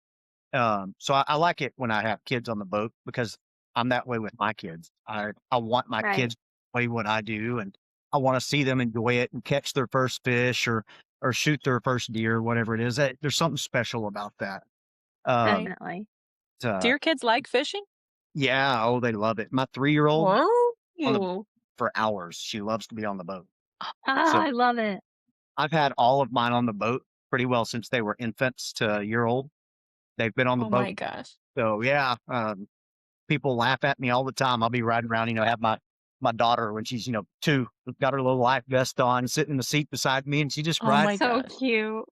So I like it when I have kids on the boat because I'm that way with my kids. I want my Right. kids to play what I do, and I want to see them enjoy it and catch their first fish or shoot their first deer, whatever it is. There's something special about that. Right. Um, Definitely. Do uh, your kids like fishing? yeah, oh, they love it. My 3-year-old on the Whoa. for hours. She loves to be on the boat. Ah, So I love it. I've had all of mine on the boat pretty well since they were infants to a year old. They've been on the Oh boat. my gosh. So yeah, people laugh at me all the time. I'll be riding around, have my daughter when she's, 2, got her little life vest on, sitting in the seat beside me, and she just Oh rides. my So gosh. cute.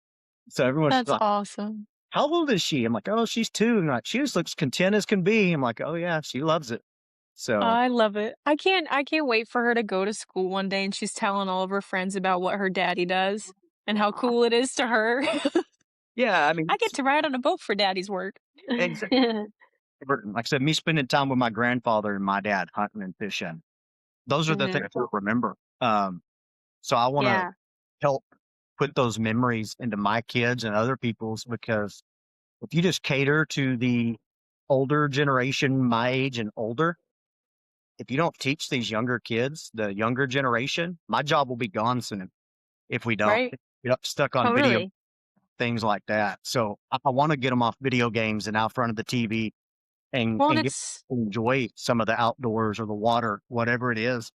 So everyone's That's like, awesome. "How old is she?" I'm like, "Oh, she's 2." And like, she just looks content as can be. I'm like, "Oh yeah, she loves it." So I love it. I can't wait for her to go to school one day and she's telling all of her friends about what her daddy does and how Aw. cool it is to her. yeah, I mean, I get to ride on a boat for daddy's work. exactly. Like I said, me spending time with my grandfather and my dad hunting and fishing. Those are the Mhm. things I remember. So I want to Yeah. help put those memories into my kids and other people's because if you just cater to the older generation, my age and older, if you don't teach these younger kids, the younger generation, my job will be gone soon if we don't. Right? Get up stuck on video, Totally. things like that. So I want to get them off video games and out front of the TV Well, and and get it's to enjoy some of the outdoors or the water, whatever it is.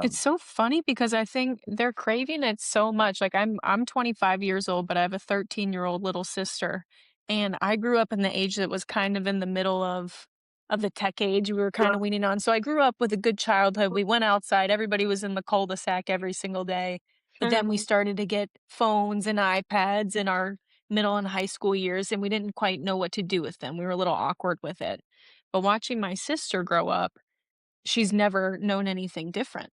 It's Um, so funny because I think they're craving it so much. Like I'm 25 years old, but I have a 13-year-old little sister. And I grew up in the age that was kind of in the middle of the tech age we were kind of weaning on. So I grew up with a good childhood. We went outside. Everybody was in the cul-de-sac every single day. But then we started to get phones and iPads in our middle and high school years, and we didn't quite know what to do with them. We were a little awkward with it. But watching my sister grow up, she's never known anything different.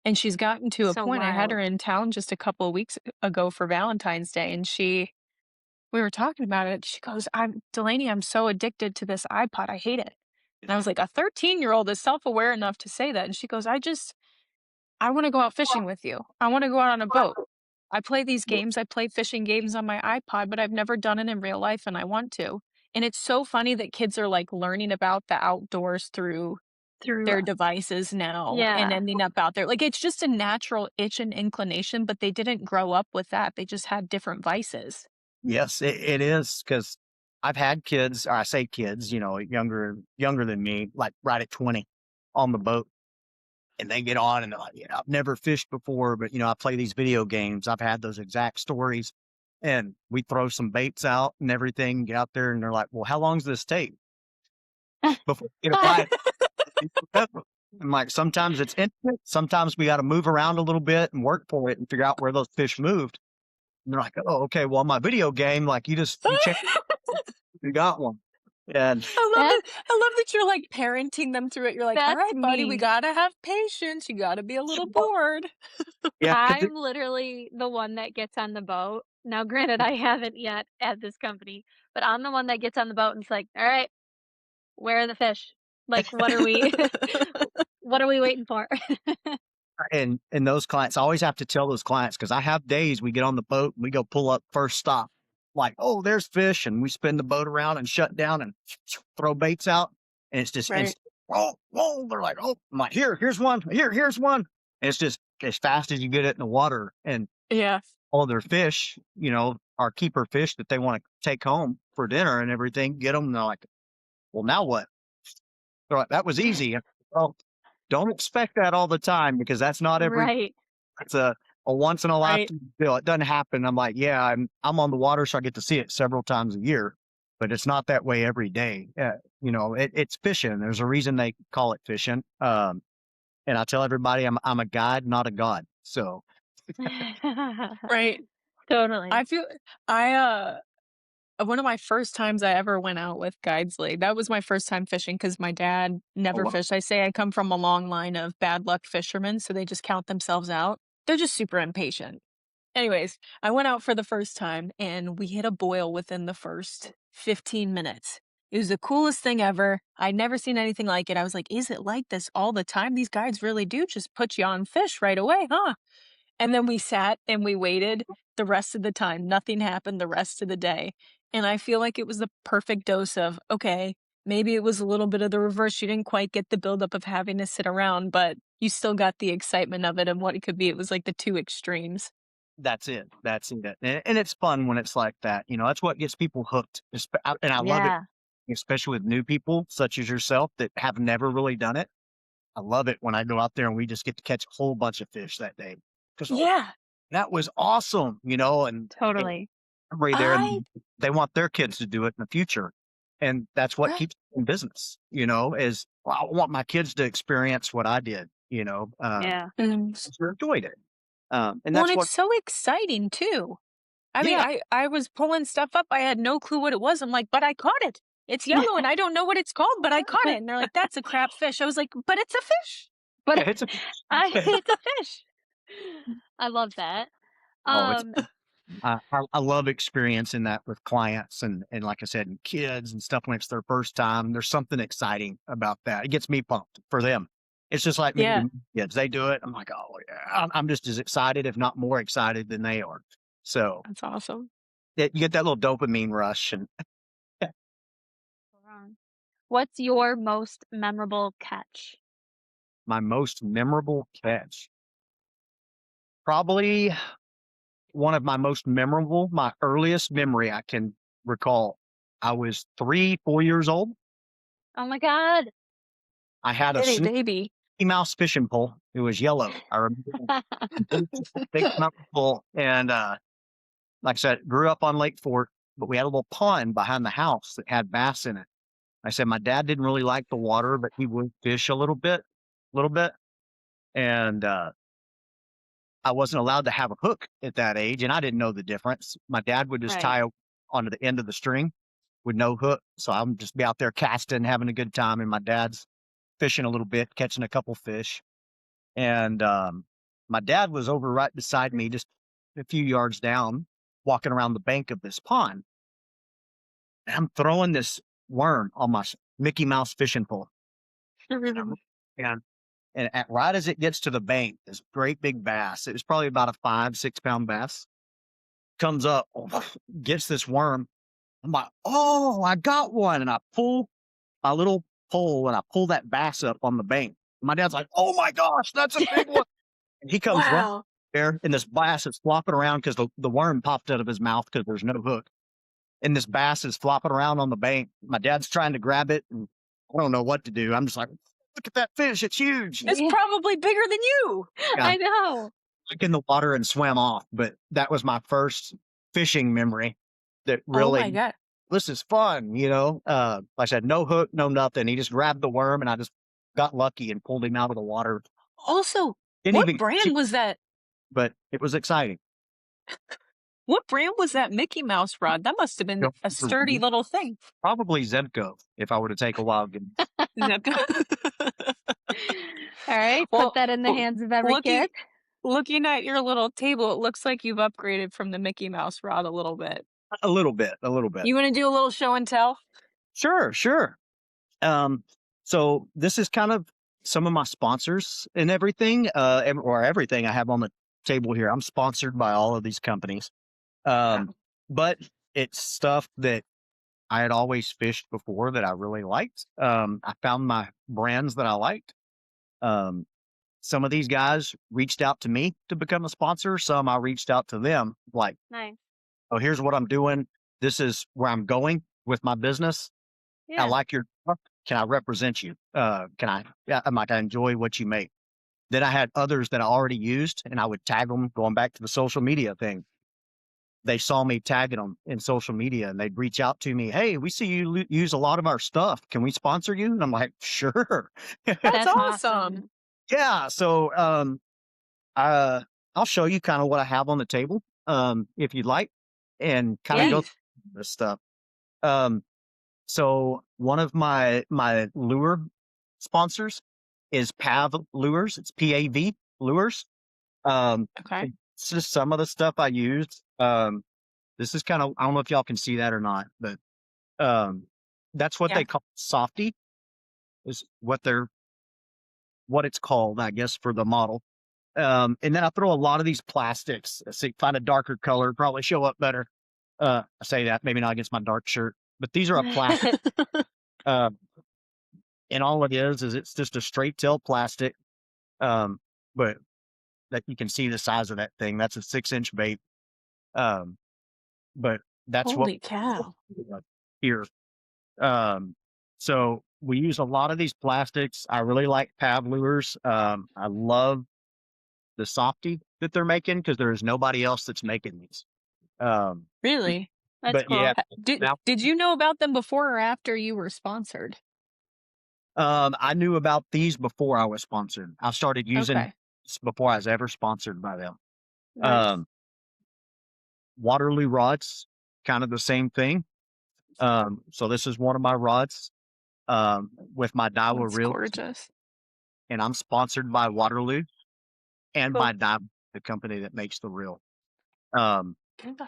And she's gotten to a So point. I had her wild. in town just a couple of weeks ago for Valentine's Day, and we were talking about it. She goes, Delaney, I'm so addicted to this iPod. I hate it." And I was like, "A 13-year-old is self-aware enough to say that." And she goes, I want to go out fishing with you. I want to go out on a boat. I play these games. I play fishing games on my iPod, but I've never done it in real life and I want to." And it's so funny that kids are like learning about the outdoors through Through their devices now and Yeah. ending up out there. Like, it's just a natural itch and inclination, but they didn't grow up with that. They just had different vices. yes, it is because I've had kids, or I say kids, younger than me, like right at 20 on the boat. And they get on and they're like, I've never fished before, but I play these video games. I've had those exact stories. And we throw some baits out and everything, get out there, and they're like, well, how long does this take before we get a bite? And like sometimes it's instant, sometimes we got to move around a little bit and work for it and figure out where those fish moved. And they're like, oh, okay, well, my video game, like you changed, you got one. And That's I love that you're, like, parenting them through it. You're like, that's "Alright, buddy, we me. gotta have patience. You gotta be a little bored." yeah, because I'm literally the one that gets on the boat. Now, granted, I haven't yet at this company, but I'm the one that gets on the boat and it's like, "All right, where are the fish? Like, what are we what are we waiting for?" and those clients, I always have to tell those clients because I have days we get on the boat and we go pull up first stop, like, oh, there's fish, and we spin the boat around and shut down and throw baits out, and it's just Right. instant. Whoa, whoa! They're like, oh, I'm like, here's one, here's one. And it's just as fast as you get it in the water, and Yeah. all their fish, our keeper fish that they want to take home for dinner and everything, get them. And they're like, well, now what? They're like, that was easy. Well, don't expect that all the time because that's not every Right. a once in a Right. lifetime deal. It doesn't happen. I'm like, yeah, I'm on the water, so I get to see it several times a year, but it's not that way every day. It's fishing. There's a reason they call it fishing. And I tell everybody I'm a guide, not a god. So Right. Totally. I feel I, one of my first times I ever went out with guides league, that was my first time fishing because my dad oh, never wow. fished. I say I come from a long line of bad luck fishermen, so they just count themselves out. They're just super impatient. Anyways, I went out for the first time and we hit a boil within the first 15 minutes. It was the coolest thing ever. I'd never seen anything like it. I was like, is it like this all the time? These guides really do just put you on fish right away, huh? And then we sat and we waited the rest of the time. Nothing happened the rest of the day. And I feel like it was the perfect dose of, okay, maybe it was a little bit of the reverse. You didn't quite get the buildup of having to sit around, but you still got the excitement of it and what it could be. It was like the two extremes. That's it. That's it. And it's fun when it's like that. That's what gets people hooked. And I love it, Yeah. especially with new people such as yourself that have never really done it. I love it when I go out there and we just get to catch a whole bunch of fish that day. Because Yeah, that was awesome, and Totally. everybody there, I and they want their kids to do it in the future. And that's what right. keeps them in business, is well, I want my kids to experience what I did, Yeah. so enjoyed it. And Well, and that's it's what, so exciting too. I mean, yeah, I was pulling stuff up. I had no clue what it was. I'm like, but I caught it. It's yellow and I don't know what it's called, but I caught it. And they're like, that's a crap fish. I was like, but it's a fish. But yeah, it's a, it's a fish. I love that. oh, it's, Um, I love experiencing that with clients and like I said, and kids and stuff when it's their first time. There's something exciting about that. It gets me pumped for them. It's just like me Yeah, with kids. They do it. I'm like, oh yeah, I'm just as excited, if not more excited than they are. So that's awesome. you get that little dopamine rush. And what's your most memorable catch? my most memorable catch, probably one of my most memorable, my earliest memory I can recall. I was 3, 4 years old. Oh my God. I had a Hey, Snoopy baby. Mouse fishing pole. It was yellow. I remember big, big mountain pole. And like I said, grew up on Lake Fort, but we had a little pond behind the house that had bass in it. I said my dad didn't really like the water, but he would fish a little bit, little bit. And I wasn't allowed to have a hook at that age, and I didn't know the difference. My dad would just Right. tie onto the end of the string with no hook. So I'm just be out there casting, having a good time, and my dad's fishing a little bit, catching a couple fish. And my dad was over right beside me, just a few yards down, walking around the bank of this pond. And I'm throwing this worm on my Mickey Mouse fishing pole. And right as it gets to the bank, this great big bass, it was probably about a 5, 6 pound bass, comes up, gets this worm. I'm like, oh, I got one. And I pull my little pole and I pull that bass up on the bank. My dad's like, oh my gosh, that's a big one. And he comes running Wow. there, and this bass is flopping around because the worm popped out of his mouth because there's no hook. And this bass is flopping around on the bank. My dad's trying to grab it, and I don't know what to do. I'm just like, look at that fish. It's huge. It's Yeah, probably bigger than you. Yeah, I know. took in the water and swam off. But that was my first fishing memory that Oh my really, God. this is fun. Like I said, no hook, no nothing. He just grabbed the worm, and I just got lucky and pulled him out of the water. Also, Didn't what even catch him, brand was that? but it was exciting. What brand was that Mickey Mouse rod? That must have been Don't a sturdy remember. little thing. Probably Zebco if I were to take a wild guess. Zebco. All right, put Well, that in the l hands of every looking kid. looking at your little table, it looks like you've upgraded from the Mickey Mouse rod a little bit. A little bit, a little bit. You wanna do a little show and tell? Sure, sure. Um, so this is kind of some of my sponsors and everything, or everything I have on the table here. I'm sponsored by all of these companies. Wow. But it's stuff that I had always fished before that I really liked. I found my brands that I liked. Um, some of these guys reached out to me to become a sponsor. Some I reached out to them like, Nice. oh, here's what I'm doing. This is where I'm going with my business. I Yeah. like your stuff. Can I represent you? Can I? Yeah, I'm like, I enjoy what you make. Then I had others that I already used, and I would tag them. Going back to the social media thing, they saw me tagging them in social media, and they'd reach out to me. Hey, we see you use a lot of our stuff. Can we sponsor you? And I'm like, sure. That's That's awesome. awesome. Yeah. So uh, I'll show you kind of what I have on the table, if you'd like, and kind of go Yeah. Please. through this stuff. Um, so one of my lure sponsors is PAV Lures. It's PAV Lures. Okay. It's just some of the stuff I use. This is kind of, I don't know if y'all can see that or not, but um, that's what Yeah. they call softy, is what it's called, I guess, for the model. And then I throw a lot of these plastics. Let's see, find a darker color, probably show up better. I say that maybe not against my dark shirt, but these are a plastic. Uh, and all it is it's just a straight tail plastic. Um, but that you can see the size of that thing. That's a 6-inch bait. Um, but that's what Holy cow. here. Um, so we use a lot of these plastics. I really like Pav lures. I love the softy that they're making because there is nobody else that's making these. Um, Really? That's but yeah, cool. Did now did you know about them before or after you were sponsored? I knew about these before I was sponsored. I started using Okay. before I was ever sponsored by them. Nice. Um, Waterloo rods, kind of the same thing. So this is one of my rods with my Daiwa That's reel, gorgeous. and I'm sponsored by Waterloo and Cool. by Daiwa, the company that makes the reel. Um, Okay.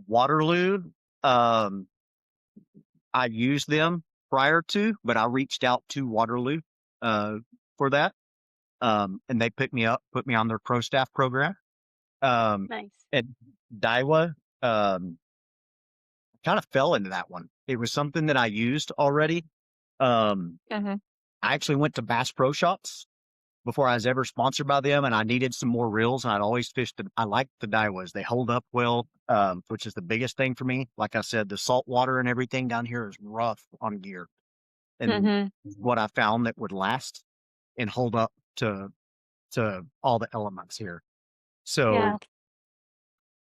Waterloo, um, I used them prior to, but I reached out to Waterloo uh, for that, and they picked me up, put me on their pro staff program. Nice. And Daiwa, kind of fell into that one. It was something that I used already. Um, Mhm. I actually went to Bass Pro Shops before I was ever sponsored by them, and I needed some more reels. And I'd always fished. I like the Daiwas; they hold up well, which is the biggest thing for me. Like I said, the salt water and everything down here is rough on gear, and Mhm. what I found that would last and hold up to all the elements here. Yeah. So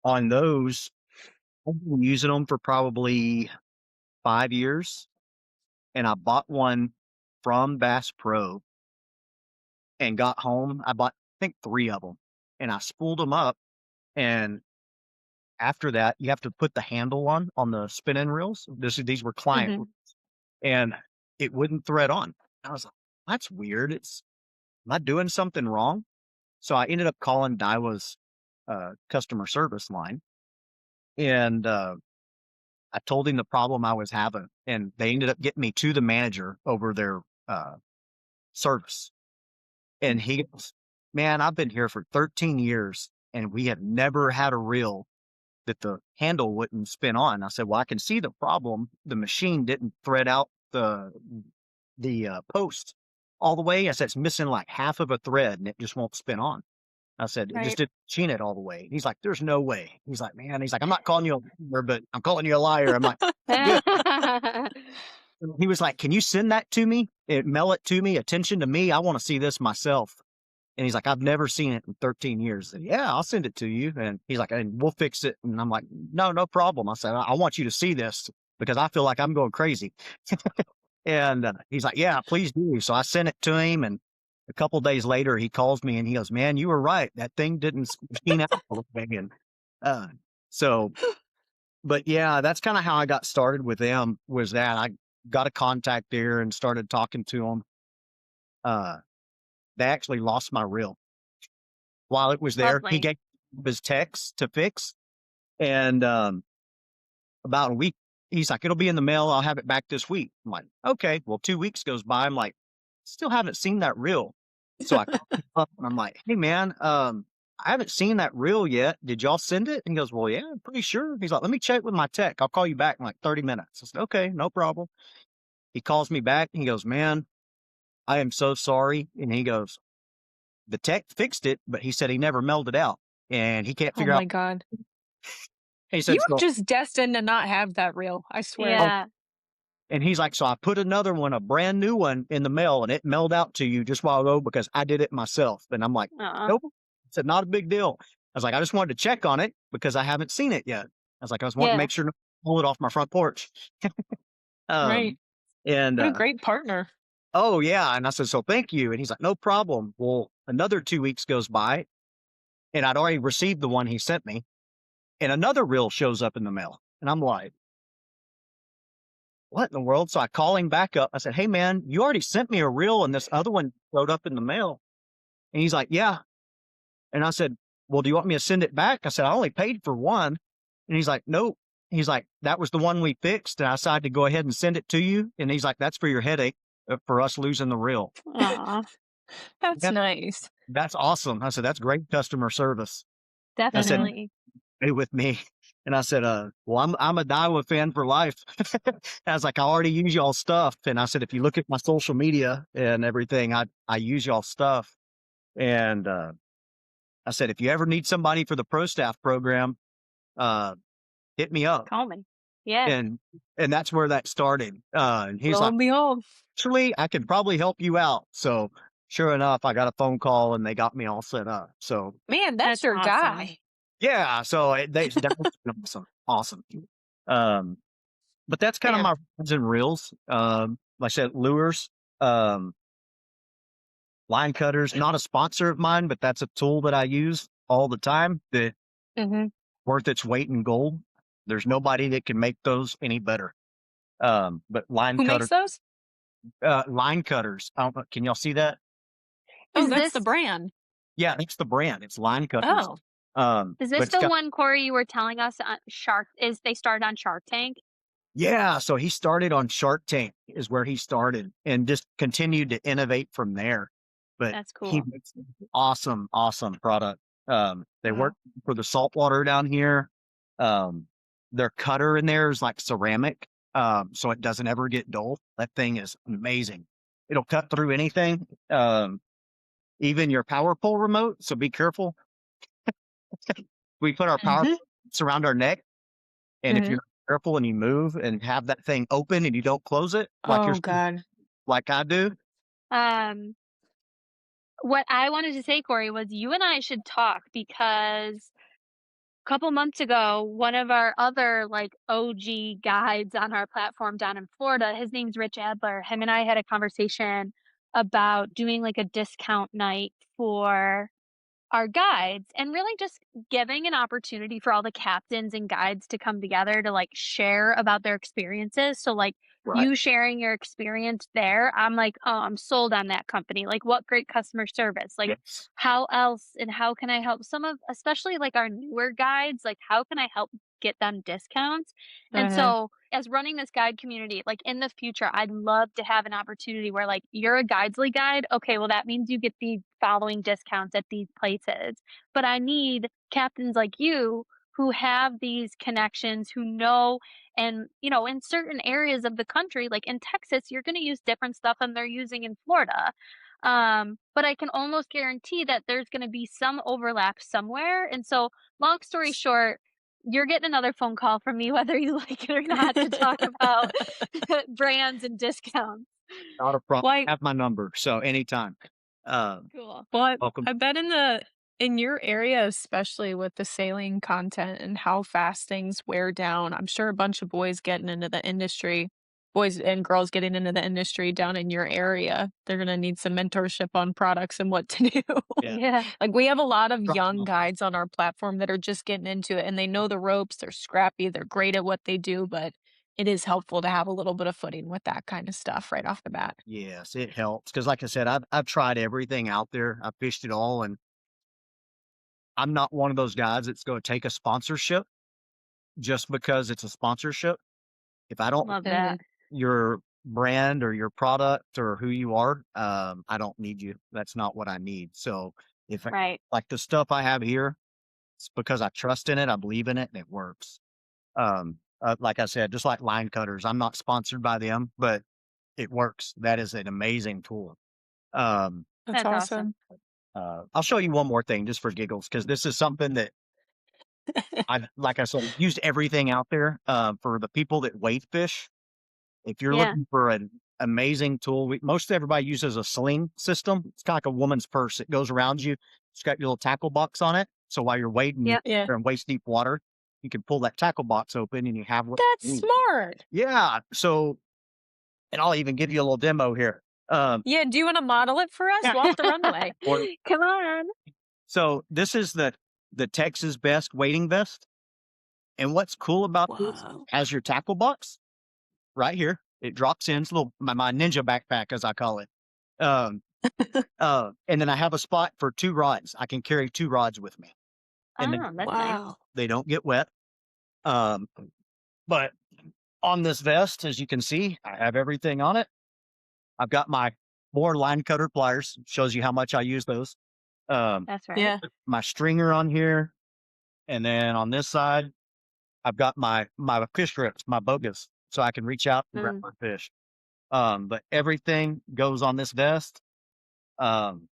on those, I've been using them for probably 5 years, and I bought one from Bass Pro and got home. I bought, I think, 3 of them, and I spooled them up, and after that, you have to put the handle on the spinning reels. These were client, Mhm. and it wouldn't thread on. I was like, "That's weird. Am I doing something wrong?" So I ended up calling Daiwa's customer service line, and I told him the problem I was having, and they ended up getting me to the manager over their service. And he goes, "Man, I've been here for 13 years, and we have never had a reel that the handle wouldn't spin on." I said, "Well, I can see the problem. The machine didn't thread out the post all the way." I said, "It's missing like half of a thread, and it just won't spin on." I said, "It just Right. didn't machine it all the way." He's like, "There's no way." He's like, "Man," he's like, "I'm not calling you a liar, but I'm calling you a liar." I'm like, "Good." He was like, "Can you send that to me? Mail it to me. Attention to me. I want to see this myself." And he's like, "I've never seen it in 13 years." And, "Yeah, I'll send it to you." And he's like, "And we'll fix it." And I'm like, "No, no problem." I said, I want you to see this because I feel like I'm going crazy." And he's like, "Yeah, please do." So I sent it to him. And a couple days later, he calls me and he goes, "Man, you were right. That thing didn't machine out all the way." And uh, so, but yeah, that's kind of how I got started with them, was that I got a contact there and started talking to them. Uh, they actually lost my reel while it was there. He Lovely. gave his techs to fix, and about a week, he's like, "It'll be in the mail. I'll have it back this week." I'm like, "Okay." Well, 2 weeks goes by. I'm like, "Still haven't seen that reel." So I call him up and I'm like, "Hey man, I haven't seen that reel yet. Did y'all send it?" And he goes, "Well, yeah, I'm pretty sure." He's like, "Let me check with my tech. I'll call you back in like 30 minutes. I said, "Okay, no problem." He calls me back and he goes, "Man, I am so sorry." And he goes, "The tech fixed it, but he said he never mailed it out and he can't Oh figure my out." god. He You said, are "So just destined to not have that reel, I swear. oh, Yeah. And he's like, so I put another one, a brand new one in the mail, and it mailed out to you just a while ago because I did it myself. And I'm like, Aw. nope. I said, not a big deal. I was like, I just wanted to check on it because I haven't seen it yet. I was like, I was wanting to Yeah. make sure to pull it off my front porch. Right. And What a great partner. oh yeah. And I said, so thank you. And he's like, no problem. Well, another 2 weeks goes by and I'd already received the one he sent me, and another reel shows up in the mail. And I'm like, what in the world? So I call him back up. I said, hey man, you already sent me a reel and this other one showed up in the mail. And he's like, yeah. And I said, well, do you want me to send it back? I said, I only paid for one. And he's like, nope. He's like, that was the one we fixed. And I decided to go ahead and send it to you. And he's like, that's for your headache for us losing the reel. Aw. That's That, nice. that's awesome. I said, that's great customer service. I said, Mhm. Definitely. stay with me. And I said, well, I'm a Daiwa fan for life. I was like, I already use y'all stuff. And I said, if you look at my social media and everything, I use y'all stuff. And I said, if you ever need somebody for the pro staff program, uh, hit me up. Call me. Yeah. And that's where that started. And he's Lo like, and behold. actually, I can probably help you out. So sure enough, I got a phone call and they got me all set up. So Man, that's That's your awesome. guy. yeah, so that was awesome. Awesome. Um, but that's kind of Man. my runs and reels. Like I said, lures, um, line cutters, not a sponsor of mine, but that's a tool that I use all the time that Mhm. worth its weight in gold. There's nobody that can make those any better. But Who makes those? line cutters. I don't know, can y'all see that? Oh, Is that's the this brand. Yeah, it's the brand. It's line cutters. Oh, is But this it's the got one, Corey, you were telling us on Shark is they started on Shark Tank? yeah, so he started on Shark Tank is where he started and just continued to innovate from there. But That's he cool. makes awesome, awesome product. They wow. work for the saltwater down here. Um, their cutter in there is like ceramic, so it doesn't ever get dull. That thing is amazing. It'll cut through anything, even your power pole remote. So be careful. We put our power Mhm. poles around our neck. And if you're Mhm. not careful and you move and have that thing open and you don't close it Oh god. like I do, Um, what I wanted to say, Corey, was you and I should talk because a couple months ago, one of our other like OG guides on our platform down in Florida, his name's Rich Adler. Him and I had a conversation about doing like a discount night for our guides and really just giving an opportunity for all the captains and guides to come together to like share about their experiences. So like right? you sharing your experience there, I'm like, oh, I'm sold on that company. Like what great customer service. Like Yes. how else and how can I help some of especially like our newer guides, like how can I help get them discounts? And Mhm. so as running this guide community, like in the future, I'd love to have an opportunity where like you're a Guidesley guide. Okay, well that means you get the following discounts at these places. But I need captains like you who have these connections, who know and in certain areas of the country, like in Texas, you're going to use different stuff than they're using in Florida. But I can almost guarantee that there's going to be some overlap somewhere. And so, long story short, you're getting another phone call from me, whether you like it or not, to talk about brands and discounts. Not a problem. Why Have my number, so anytime. Cool. well, Welcome. I bet in your area, especially with the sailing content and how fast things wear down, I'm sure a bunch of boys getting into the industry, boys and girls getting into the industry down in your area, they're gonna need some mentorship on products and what to do. Yeah. Yeah. Like, we have a lot of Drop young them. guides on our platform that are just getting into it, and they know the ropes, they're scrappy, they're great at what they do, but it is helpful to have a little bit of footing with that kind of stuff right off the bat. Yes, it helps because, like I said, I've tried everything out there. I've fished it all, and I'm not one of those guys that's going to take a sponsorship just because it's a sponsorship. If I don't Love that. Mhm. your brand or your product or who you are, I don't need you. That's not what I need. So if I, Right. like the stuff I have here, it's because I trust in it, I believe in it, and it works. Like I said, just like line cutters, I'm not sponsored by them, but it works. That is an amazing tool. Um, That's That's awesome. awesome. I'll show you one more thing just for giggles, because this is something that like I said, used everything out there. For the people that wade fish, If you're Yeah. looking for an amazing tool, most everybody uses a sling system. It's kind of like a woman's purse. It goes around you. It's got your little tackle box on it. So while you're wading, Yep. Yeah. you're in waist deep water, you can pull that tackle box open and you have what That's you need. smart. Yeah. So, and I'll even give you a little demo here. Yeah, do you wanna model it for us? Walk the runway. or- Come on. so this is the Texas Best wading vest. And what's cool about this Whoa. has your tackle box right here. It drops in. It's a little my ninja backpack, as I call it. Um, and then I have a spot for 2 rods. I can carry 2 rods with me, and Oh, that's nice. Wow. they don't get wet. Um, but on this vest, as you can see, I have everything on it. I've got my more line cutter pliers. Shows you how much I use those. Um, That's right. Yeah. my stringer on here, and then on this side, I've got my fish grips, my bogas, so I can reach out and grab Mm. my fish. But everything goes on this vest. Um,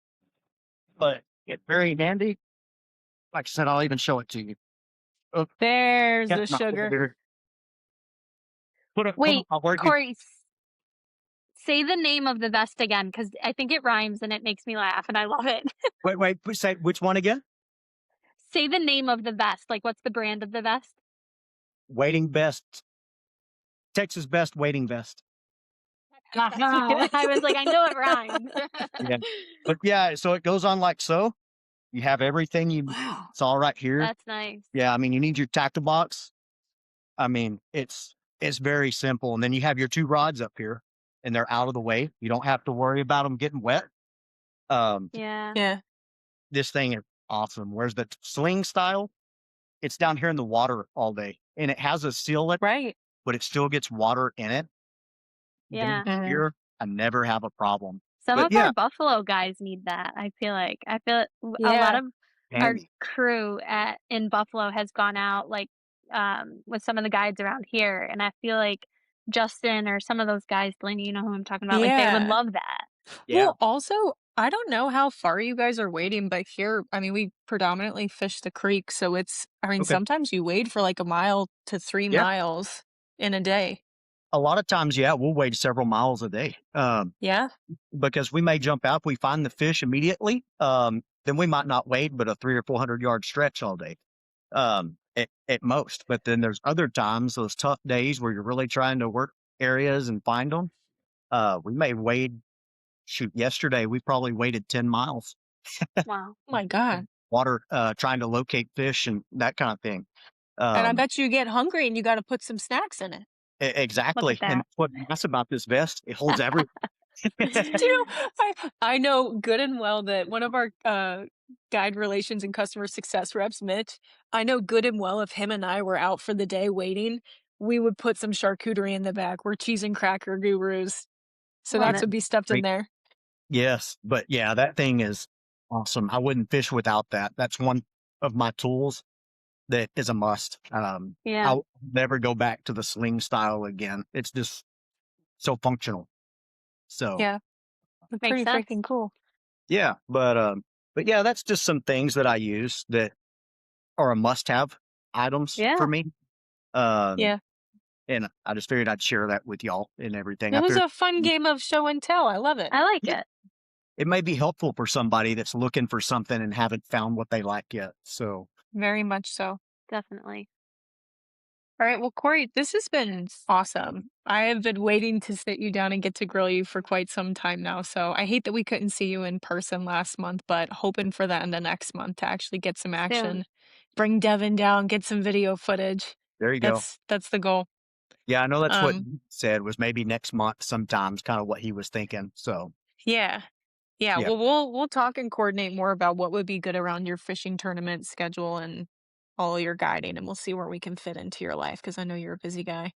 but it's very handy. Like I said, I'll even show it to you. Oh, There's yeah, the sugar. put Wait, my word. Corey, say the name of the vest again because I think it rhymes and it makes me laugh and I love it. Wait, say which one again? Say the name of the vest. Like, what's the brand of the vest? Waiting vest, Texas Best waiting vest. Aha. I was like, I know it rhymes. Yeah, but yeah, so it goes on like so. You have everything you. Wow. It's all right here. That's nice. Yeah, I mean, you need your tackle box. I mean, it's very simple, and then you have your 2 rods up here, and they're out of the way. You don't have to worry about them getting wet. Um, Yeah. Yeah. this thing is awesome. Whereas the sling style, it's down here in the water all day, and it has a seal it, Right. but it still gets water in it. Down Yeah. Mhm. here, I never have a problem. Some But of our yeah, Buffalo guys need that. I feel like a lot Yeah. of our handy. crew in Buffalo has gone out like with some of the guides around here, and I feel like Justin or some of those guys, Delaney, you know who I'm talking about, like they would Yeah. love that. Yeah. Well, also, I don't know how far you guys are wading, but here, I mean, we predominantly fish the creek, so I mean, Okay. sometimes you wade for like a mile to 3 Yeah. miles in a day. A lot of times, yeah, we'll wade several miles a day. Yeah. Because we may jump out, if we find the fish immediately, then we might not wade, but a 300 or 400 yard stretch all day, at most. But then there's other times, those tough days where you're really trying to work areas and find them. We may wade. Shoot, yesterday we probably waded 10 miles Wow. Oh my god. water, trying to locate fish and that kind of thing. And I Um, bet you get hungry and you gotta put some snacks in it. Look at exactly, and that. that's what nice about this vest. It holds every. Do you know, I know good and well that one of our, guide relations and customer success reps, Mitch, I know good and well if him and I were out for the day waiting, we would put some charcuterie in the back. We're cheese and cracker gurus, so Love Yeah, that's it. what be stuffed in great. there. Yes, but yeah, that thing is awesome. I wouldn't fish without that. That's one of my tools that is a must. Yeah. I'll never go back to the sling style again. It's just so functional. So Yeah, Makes pretty sense. freaking cool. yeah, but yeah, that's just some things that I use that are a must-have items for Yeah. me. Um, Yeah. and I just figured I'd share that with y'all and everything. It I was figured a fun game of show and tell, I love it. I like yeah, it. it may be helpful for somebody that's looking for something and haven't found what they like yet. So Very much so. Definitely. Alright, well, Corey, this has been awesome. I have been waiting to sit you down and get to grill you for quite some time now, so I hate that we couldn't see you in person last month, but hoping for that in the next month to actually get some Soon. action. Bring Devin down, get some video footage. there you go. That's the goal. Yeah, I know that's what Um, you said was maybe next month sometimes, kind of what he was thinking. So yeah. Yeah, yeah, well, we'll talk and coordinate more about what would be good around your fishing tournament schedule and all your guiding, and we'll see where we can fit into your life because I know you're a busy guy.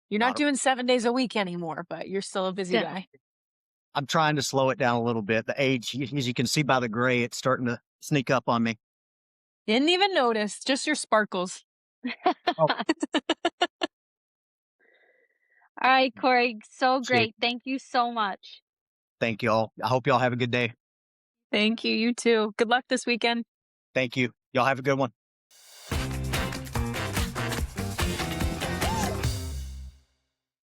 You're not not a, doing 7 days a week anymore, but you're still a busy Yeah. guy. I'm trying to slow it down a little bit. The age, as you can see by the gray, it's starting to sneak up on me. Didn't even notice, just your sparkles. Oh, All right, Corey. So shit. great. Thank you so much. Thank y'all. I hope y'all have a good day. Thank you, you too. Good luck this weekend. Thank you. Y'all have a good one.